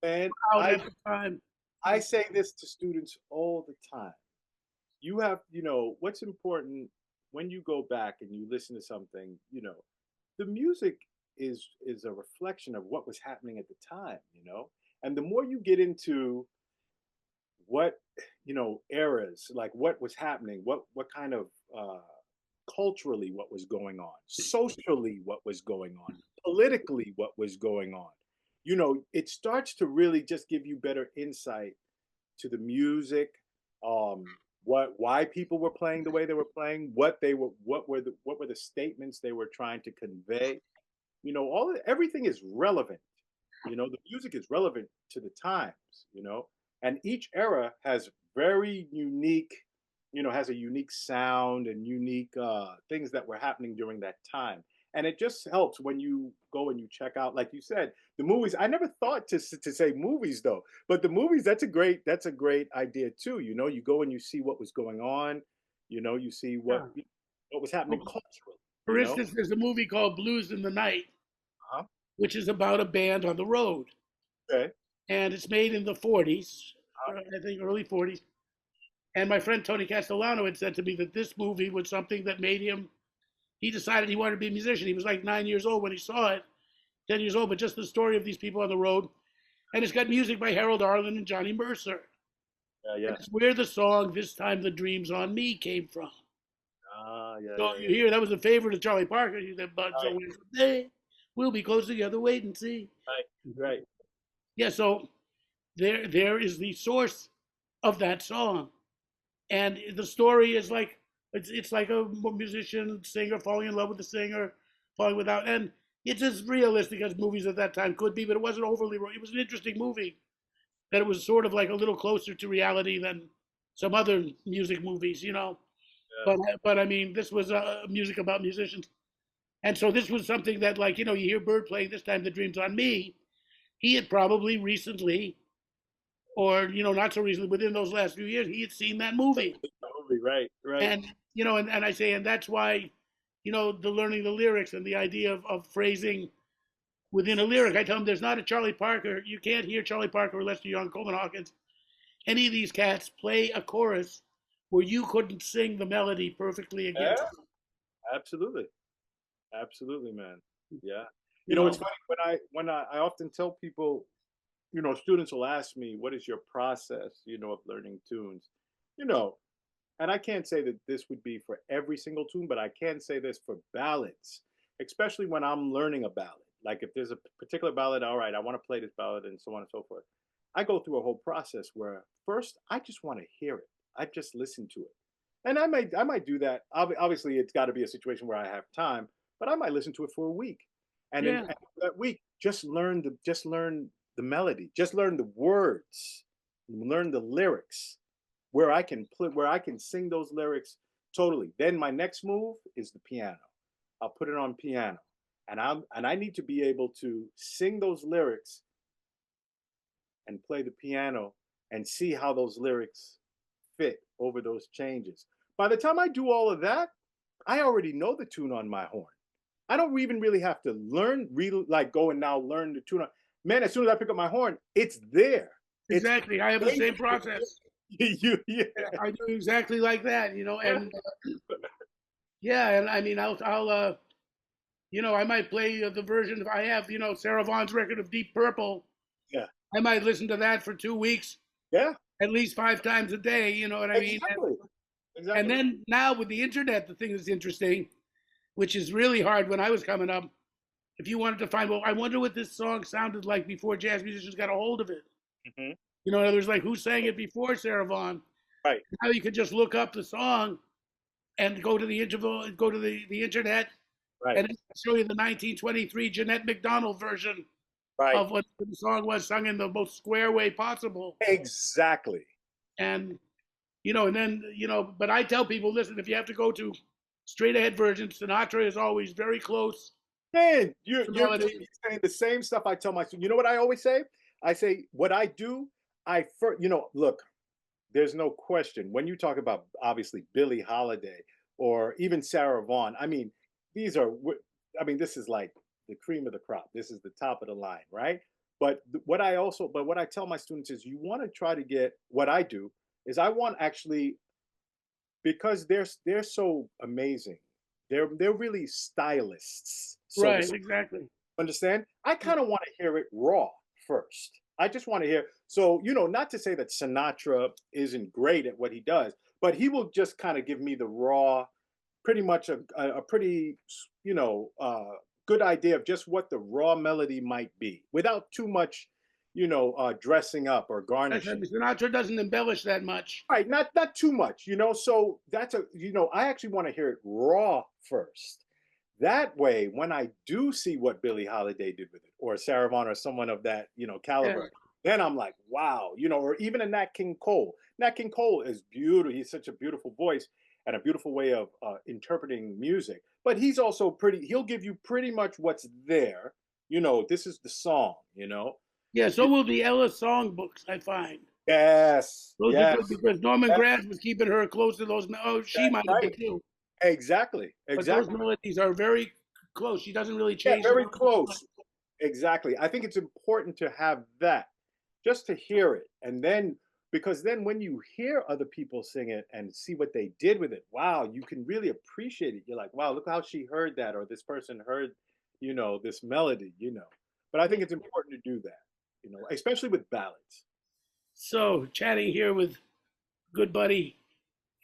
And out at the time. I say this to students all the time. You have, what's important when you go back and you listen to something, the music is a reflection of what was happening at the time, And the more you get into what, eras, like what was happening, what kind of culturally what was going on, socially what was going on, politically what was going on, it starts to really just give you better insight to the music, why people were playing the way they were playing, what were the statements they were trying to convey. Everything is relevant. The music is relevant to the times. And each era has very unique, has a unique sound and unique things that were happening during that time. And it just helps when you go and you check out, like you said, the movies. I never thought to say movies though, but the movies, that's a great idea too. You go and you see what was going on, you see what was happening culturally. For instance, there's a movie called Blues in the Night, which is about a band on the road. Okay. And it's made in the 40s, I think early 40s. And my friend Tony Castellano had said to me that this movie was something that made him, he decided he wanted to be a musician. He was like 9 years old when he saw it, 10 years old, but just the story of these people on the road. And it's got music by Harold Arlen and Johnny Mercer. Yeah. It's where the song "This Time the Dream's on Me" came from. So you hear that was a favorite of Charlie Parker. You said, "But so day we'll be close together, wait and see." Right. Yeah. So there is the source of that song, and the story is like it's like a musician singer falling in love with the singer, falling without, and it's as realistic as movies at that time could be. But it wasn't overly. It was an interesting movie. That it was sort of like a little closer to reality than some other music movies, Yeah. But I mean, this was music about musicians, and so this was something that, like, you hear Bird playing "This Time the Dream's on Me." He had probably recently, or not so recently, within those last few years, he had seen that movie. Right. And and I say, and that's why, the learning the lyrics and the idea of phrasing within a lyric. I tell him there's not a Charlie Parker. You can't hear Charlie Parker or Lester Young, Coleman Hawkins, any of these cats play a chorus where you couldn't sing the melody perfectly against. Yeah, absolutely, man. Yeah. It's funny when I often tell people, students will ask me, what is your process, of learning tunes, and I can't say that this would be for every single tune, but I can say this for ballads, especially when I'm learning a ballad. Like if there's a particular ballad, all right, I want to play this ballad and so on and so forth. I go through a whole process where first I just want to hear it. I just listen to it. And I might do that. Obviously, it's got to be a situation where I have time, but I might listen to it for a week. And in that week, just learn the melody, just learn the words, learn the lyrics, where I can sing those lyrics totally. Then my next move is the piano. I'll put it on piano. And I need to be able to sing those lyrics and play the piano and see how those lyrics fit over those changes. By the time I do all of that, I already know the tune on my horn. I don't even really have to go and now learn the tune. Man, as soon as I pick up my horn, it's there. Exactly. I have the same process. Yeah. I do exactly like that, and and I mean, I'll I might play the version if I have, Sarah Vaughan's record of Deep Purple. Yeah. I might listen to that for 2 weeks. Yeah. At least 5 times a day, you know what I mean? Exactly. And then now with the internet, the thing that's interesting, which is really hard when I was coming up, if you wanted to find, well, I wonder what this song sounded like before jazz musicians got a hold of it. Mm-hmm. In other words, like who sang it before Sarah Vaughan? Right. Now you could just look up the song and go to the internet. Right. And it'll show you the 1923 Jeanette MacDonald version of what the song was, sung in the most square way possible. Exactly. And And then but I tell people, listen, if you have to go to straight ahead versions, Sinatra is always very close Man, to you're melody. saying the same stuff I tell my students. You know what I always say? I say what I do. I first, look. There's no question when you talk about obviously Billie Holiday or even Sarah Vaughan. I mean, these are. I mean, this is like the cream of the crop. This is the top of the line, right? But what I tell my students is, you want to try to get what I do is I want actually because they're so amazing. They're really stylists, so to Right, speak. exactly. Understand? I kind of want to hear it raw first. I just want to hear. So, not to say that Sinatra isn't great at what he does, but he will just kind of give me the raw, pretty much a pretty, good idea of just what the raw melody might be without too much, dressing up or garnishing. Sinatra doesn't embellish that much. Right, not too much, So that's I actually want to hear it raw first. That way, when I do see what Billie Holiday did with it, or Sarah Vaughan, or someone of that, Yeah. caliber, then I'm like, wow, or even a Nat King Cole. Nat King Cole is beautiful. He's such a beautiful voice and a beautiful way of interpreting music. But he's also pretty. He'll give you pretty much what's there. This is the song. Yeah, so will the Ella songbooks, I find. Yes, Those are yes, good because Norman that's, Granz was keeping her close to those. Oh, she that's might have been right. too. Exactly, But those exactly. melodies are very close. She doesn't really Yeah, change them very up too much. close. Exactly. I think it's important to have that, just to hear it. And then, because then when you hear other people sing it and see what they did with it, wow, you can really appreciate it. You're like, wow, look how she heard that, or this person heard, this melody. But I think it's important to do that, especially with ballads. So, chatting here with good buddy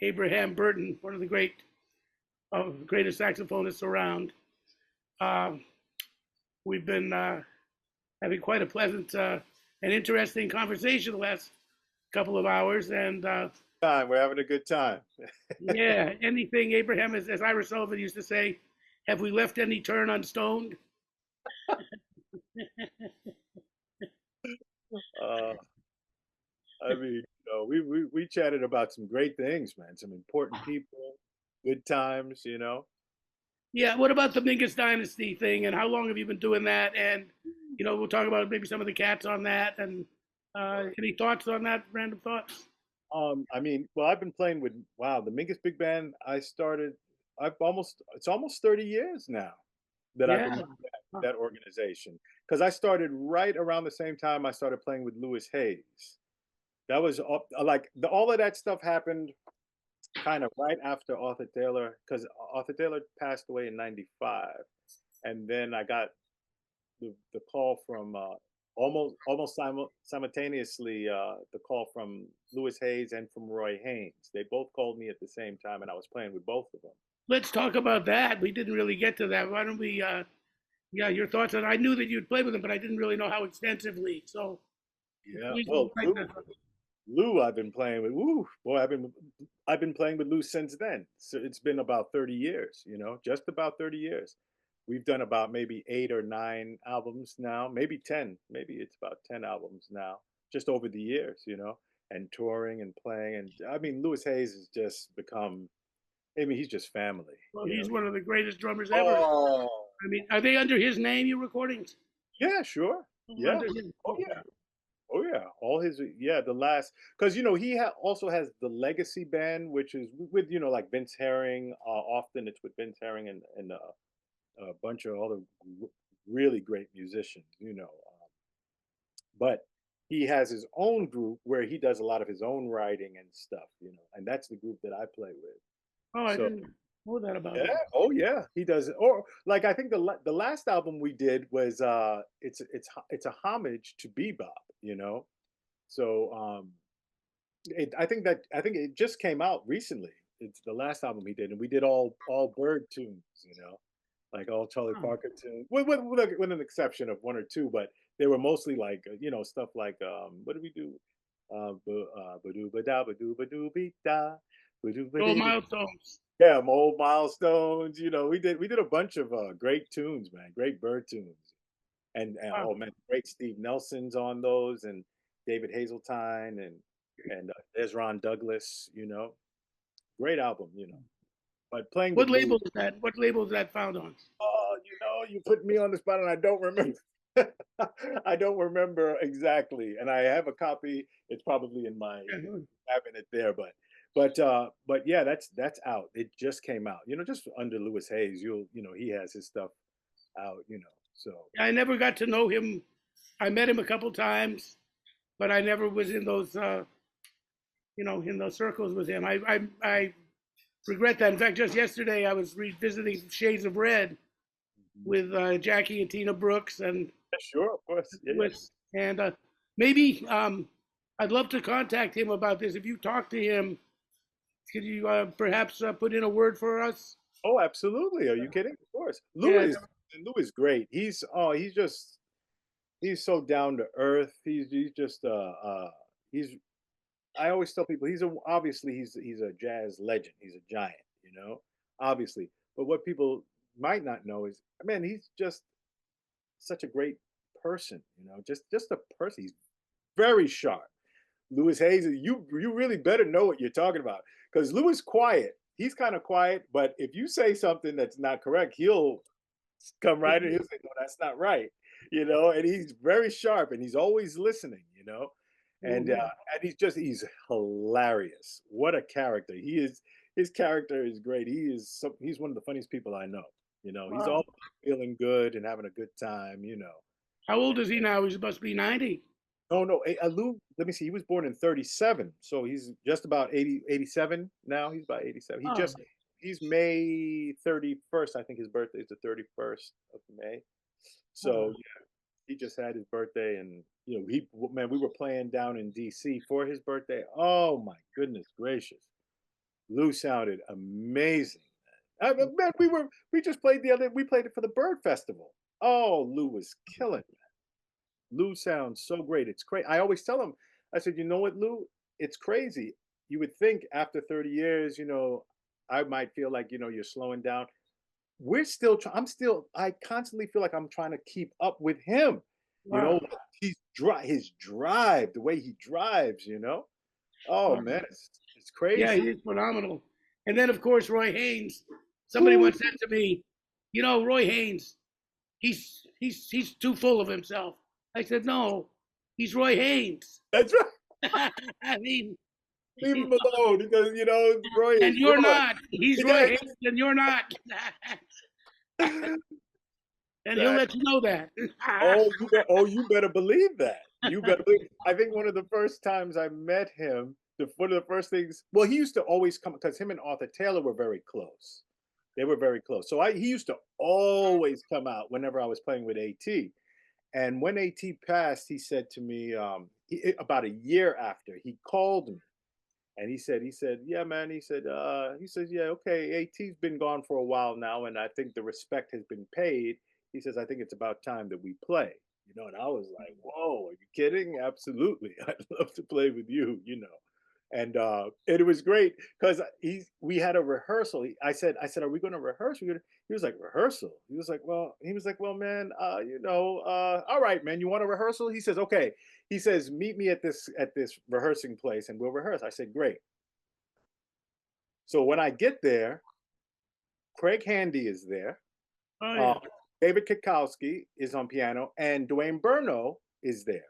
Abraham Burton, one of the greatest saxophonists around. Uh, we've been having quite a pleasant and interesting conversation the last couple of hours. And Time, we're having a good time. yeah, anything, Abraham, as Ira Sullivan used to say, have we left any turn unstoned? Uh, I mean, we chatted about some great things, man. Some important people, good times. Yeah, what about the Mingus Dynasty thing, and how long have you been doing that? And we'll talk about maybe some of the cats on that. And any thoughts on that? Random thoughts? I mean, well, I've been playing with wow, the Mingus Big Band. It's almost 30 years now that I've been Yeah. with that organization. Because I started right around the same time I started playing with Louis Hayes. That was all of that stuff happened kind of right after Arthur Taylor, because Arthur Taylor passed away in '95, and then I got the call from almost simultaneously the call from Louis Hayes and from Roy Haynes. They both called me at the same time, and I was playing with both of them. Let's talk about that. We didn't really get to that. Why don't we? Yeah, your thoughts on? I knew that you'd played with him, but I didn't really know how extensively. So Yeah, please well, like that. Lou, I've been playing with. Woo, boy, I've been playing with Lou since then. So it's been about 30 years. Just about 30 years. We've done about maybe 8 or 9 albums now, maybe 10. Maybe it's about 10 albums now, just over the years, and touring and playing. And I mean, Louis Hayes has just become. I mean, he's just family. Well, he's one of the greatest drummers ever. Oh, I mean, are they under his name? Your recordings? yeah, sure. Yeah. Under his. Oh Okay. yeah. Oh yeah, all his the last because he also has the Legacy Band, which is with like Vince Herring. Often it's with Vince Herring and a bunch of other really great musicians. But he has his own group where he does a lot of his own writing and stuff. And that's the group that I play with. Oh, I So didn't know that about yeah, him. oh yeah, he does. Or like I think the last album we did was it's a homage to bebop. So I think it just came out recently. It's the last album he did, and we did all bird tunes, like all Charlie Huh. Parker tunes, with an exception of one or two, but they were mostly like stuff like what did we do? Ba-doo ba-da ba-doo ba-doo be-da, ba-doo Gold ba-dee-dee. milestones. Yeah, old milestones. We did a bunch of great tunes, man, great bird tunes, and Wow. oh man, great Steve Nelson's on those, and David Hazeltine, and And there's Ron Douglas, great album, But playing What with Lou, label is that? What label is that found on? oh, you put me on the spot and I don't remember. I don't remember exactly, and I have a copy. It's probably in my cabinet there, but yeah, that's out. It just came out. Just under Louis Hayes, he has his stuff out. So I never got to know him. I met him a couple times, but I never was in those, in those circles with him. I regret that. In fact, just yesterday I was revisiting Shades of Red with Jackie and Tina Brooks and sure, of course, yeah. And maybe I'd love to contact him about this. If you talk to him, could you perhaps put in a word for us? Oh, absolutely. Are you kidding? Of course. Yeah. Lou is great. He's so down to earth. He's just he's I always tell people obviously he's a jazz legend. He's a giant, obviously. But what people might not know is, man, he's just such a great person, just a person. He's very sharp. Louis Hayes, you really better know what you're talking about, because Louis is quiet. He's kind of quiet, but if you say something that's not correct, he'll come right in and he'll say, no, that's not right, and he's very sharp and he's always listening, and he's hilarious. What a character he is. His character is great. He's one of the funniest people I know. He's all feeling good and having a good time. How old is he now? He must be 90. No. Lou, let me see. He was born in 37. So he's just about 87 now. He's about 87. He's May 31st. I think his birthday is the 31st of May. So yeah, he just had his birthday, and we were playing down in DC for his birthday. Oh my goodness gracious. Lou sounded amazing. Man, we just played we played it for the Bird Festival. Oh, Lou was killing it. Lou sounds so great. It's crazy. I always tell him, I said, you know what, Lou? It's crazy. You would think after 30 years, I might feel like, you're slowing down. I constantly feel like I'm trying to keep up with him. Wow. His drive, the way he drives, Oh man, it's crazy. Yeah, he's phenomenal. And then of course Roy Haynes. Somebody once said to me, Roy Haynes, he's too full of himself. I said, no, he's Roy Haynes. That's right. I mean, leave him alone, because Roy. And you're not. He's Roy Haynes, and you're not. And he'll let you know that. You better believe that. You better believe. I think one of the first times I met him, one of the first things. Well, he used to always come, because him and Arthur Taylor were very close. They were very close. So he used to always come out whenever I was playing with AT. And when AT passed, he said to me, about a year after, he called me. And he said, yeah, man. He says, yeah, okay. AT's been gone for a while now, and I think the respect has been paid. He says, I think it's about time that we play, and I was like, whoa, are you kidding? Absolutely. I'd love to play with you, And it was great, because we had a rehearsal. I said, are we going to rehearse? He was like, rehearsal? He was like, well, man, all right, man, you want a rehearsal? He says, okay. He says, meet me at this rehearsing place and we'll rehearse. I said, great. So when I get there, Craig Handy is there. Oh, yeah. David Kikowski is on piano, and Dwayne Burno is there.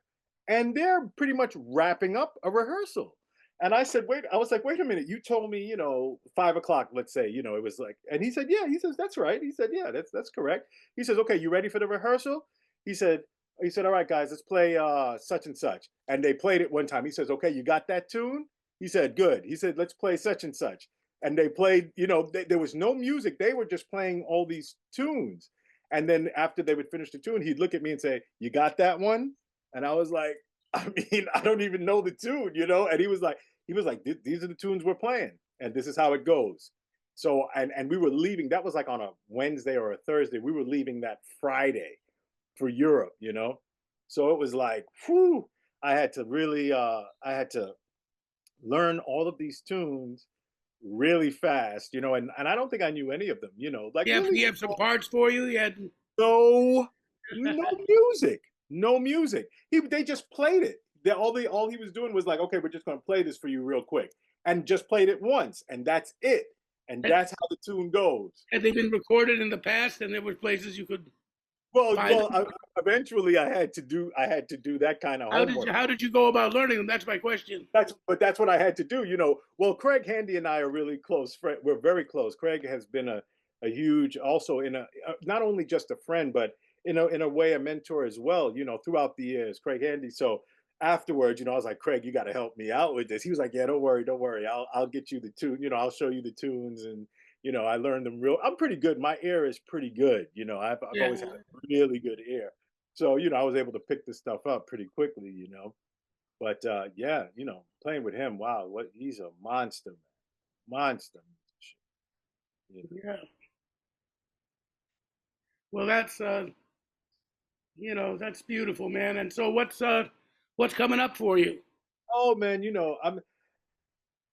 And they're pretty much wrapping up a rehearsal. And I was like, wait a minute, you told me, 5 o'clock, let's say, it was like, and he said, yeah, he says, that's right. He said, yeah, that's correct. He says, okay, you ready for the rehearsal? He said, all right, guys, let's play such and such. And they played it one time. He says, okay, you got that tune? He said, good. He said, let's play such and such. And they played, there was no music. They were just playing all these tunes. And then after they would finish the tune, he'd look at me and say, you got that one? And I was like, I don't even know the tune, And he was like, these are the tunes we're playing, and this is how it goes. So, and we were leaving, that was like on a Wednesday or a Thursday. We were leaving that Friday for Europe, So it was like, whew, I had to learn all of these tunes really fast, and I don't think I knew any of them, like. Yeah, really, he had some parts for you. He had no music. They just played it. all he was doing was like, okay, we're just gonna play this for you real quick, and just played it once, and that's it, and And, that's how the tune goes. had they been recorded in the past, and there were places you could find them? Eventually I had to do that kind of homework. How did you go about learning them? That's my question. That's what I had to do. You know, well, Craig Handy and I are really close friends. We're very close. Craig has been a huge, also in a not only just a friend, but in a way a mentor as well. You know, throughout the years, Craig Handy. So afterwards, you know, I was like, Craig, you got to help me out with this. He was like, yeah, don't worry, don't worry. I'll get you the tune. You know, I'll show you the tunes, and you know, I learned them real. I'm pretty good. My ear is pretty good. You know, I've Yeah. always had a really good ear. So you know, I was able to pick this stuff up pretty quickly. You know. But yeah, you know, playing with him, wow, what he's a monster, man. Monster. You know. Yeah. Well, that's that's beautiful, man. And so what's coming up for you? Oh man, you know,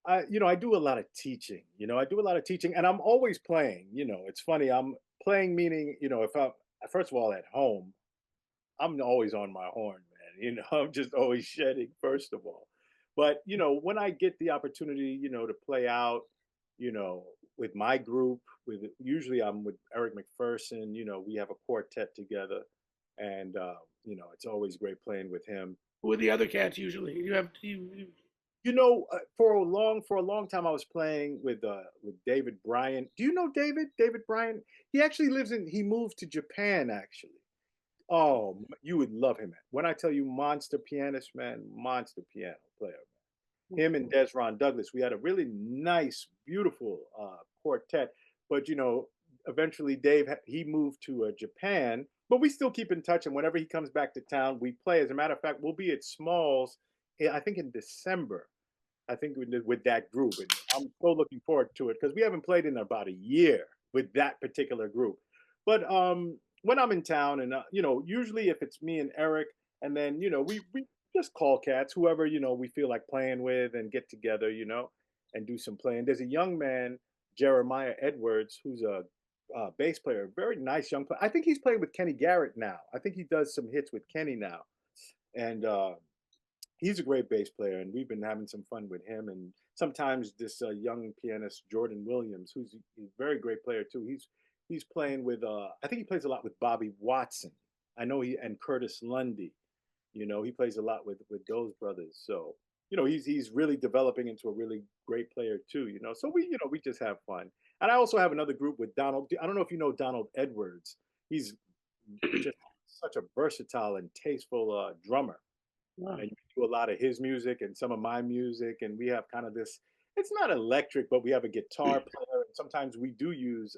I do a lot of teaching. You know, I do a lot of teaching, and I'm always playing. You know, it's funny. I'm playing, meaning, you know, if I'm first of all at home, I'm always on my horn, man. You know, I'm just always shedding, first of all. But, you know, when I get the opportunity, you know, to play out, you know, with my group, with usually I'm with Eric McPherson, you know, we have a quartet together. And you know, it's always great playing with him. Who are the other cats usually? You have you You know, for a long time I was playing with David Bryan. Do you know David? David Bryan? He actually he moved to Japan actually. Oh, you would love him. When I tell you monster pianist, man, monster piano player. Him and Desron Douglas, we had a really nice, beautiful quartet. But you know, eventually he moved to Japan, but we still keep in touch. And whenever he comes back to town, we play. As a matter of fact, we'll be at Smalls, I think in December. I think with that group, and I'm so looking forward to it because we haven't played in about a year with that particular group. But when I'm in town, and you know, usually if it's me and Eric, and then you know we just call cats, whoever you know we feel like playing with, and get together, you know, and do some playing. There's a young man, Jeremiah Edwards, who's a bass player, very nice young player. I think he's playing with Kenny Garrett now. I think he does some hits with Kenny now, and he's a great bass player, and we've been having some fun with him. And sometimes this young pianist Jordan Williams, who's a very great player too. He's playing with I think he plays a lot with Bobby Watson. I know he and Curtis Lundy. You know, he plays a lot with those brothers. So you know, he's really developing into a really great player too. You know, so we just have fun. And I also have another group with Donald. I don't know if you know Donald Edwards. He's just such a versatile and tasteful drummer. wow. And you do a lot of his music and some of my music, and we have kind of this. It's not electric, but we have a guitar player, and sometimes we do use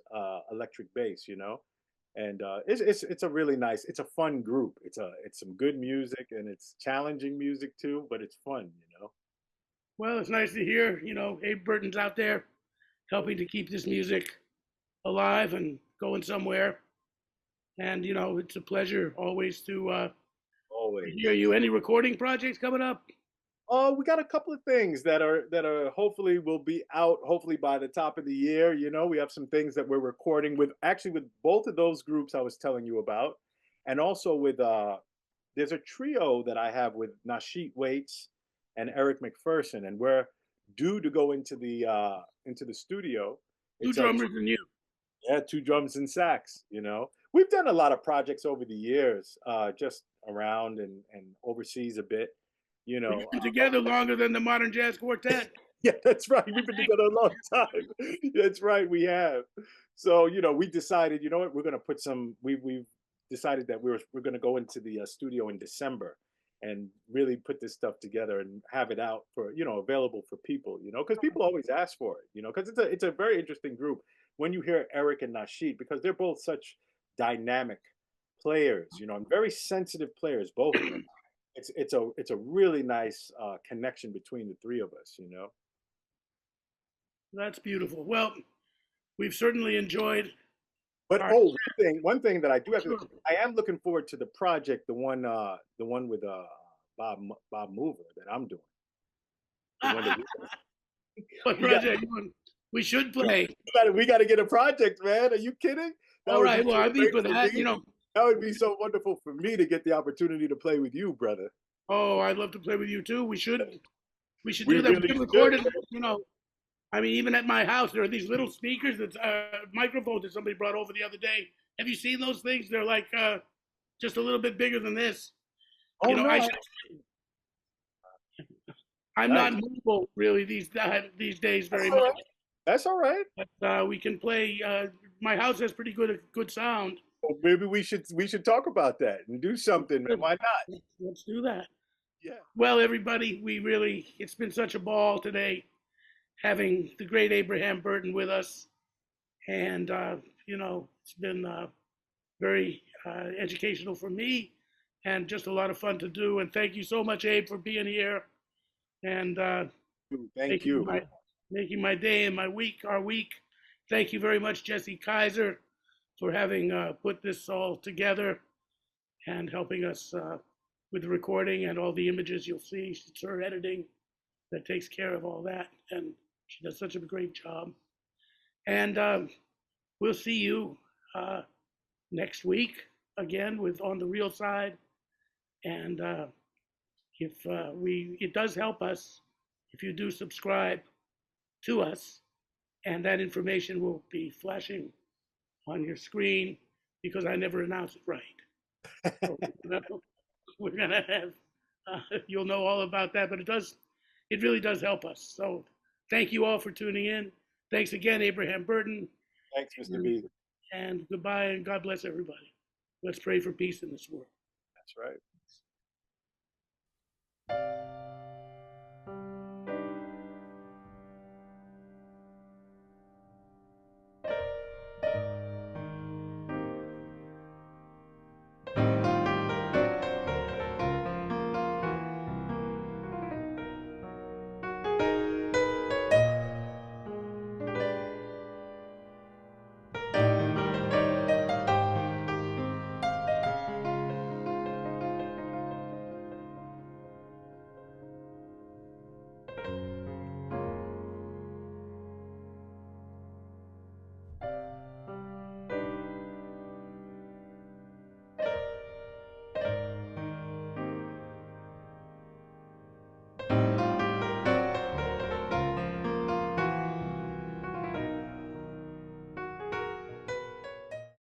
electric bass, you know. And it's a really nice, it's a fun group. It's some good music, and it's challenging music too, but it's fun, you know. Well, it's nice to hear, Abe Burton's out there helping to keep this music alive and going somewhere. And it's a pleasure always to Always. hear you. Any recording projects coming up? Oh, we got a couple of things that are hopefully will be out hopefully by the top of the year. You know, we have some things that we're recording with actually with both of those groups I was telling you about, and also with there's a trio that I have with Nashit Waits and Eric McPherson, and we're due to go into the studio. Two It's drummers and you. yeah, two drums and sax. You know, we've done a lot of projects over the years, just around and overseas a bit. You Well, know, you've been together longer than the Modern Jazz Quartet. yeah, that's right. We've been together a long time. That's right, we have. So, you know, we decided, you know what, we're going to put some. We've decided that we're going to go into the studio in December and really put this stuff together and have it out for available for people. You know, because people always ask for it. You know, because it's a very interesting group when you hear Eric and Nashid, because they're both such dynamic players. You know, and very sensitive players, both of them. It's a really nice connection between the three of us, you know. That's beautiful. Well, we've certainly enjoyed But our. oh, one thing that I do have to, Sure. I am looking forward to the project, the one with Bob Mover that I'm doing. The one that What we got, project? We should play. we got to get a project, man. Are you kidding? That All would be right. Well, so I'd be great for for that. me. That would be so wonderful for me to get the opportunity to play with you, brother. Oh, I'd love to play with you too. We should We do that. We really can record should. it. You know, I mean, even at my house, there are these little speakers that microphones that somebody brought over the other day. Have you seen those things? They're like just a little bit bigger than this. You Oh know, no, I'm nice. not mobile really these days That's very all much. right. That's all right. But we can play. My house has pretty good sound. Well, maybe we should talk about that and do something, man. Why not? Let's do that. Yeah. Well, everybody, it's been such a ball today having the great Abraham Burton with us. And, it's been very educational for me and just a lot of fun to do. And thank you so much, Abe, for being here and Thank making you. my day and our week. Thank you very much, Jesse Kaiser, for having put this all together and helping us with the recording and all the images you'll see. It's her editing that takes care of all that, and she does such a great job. And we'll see you next week again with On the Real Side. And if it does help us if you do subscribe to us, and that information will be flashing on your screen because I never announce it right. So, we're gonna have you'll know all about that, but it really does help us. So thank you all for tuning in. Thanks again, Abraham Burton. Thanks, Mr. B. And goodbye, and God bless everybody. Let's pray for peace in this world. That's right.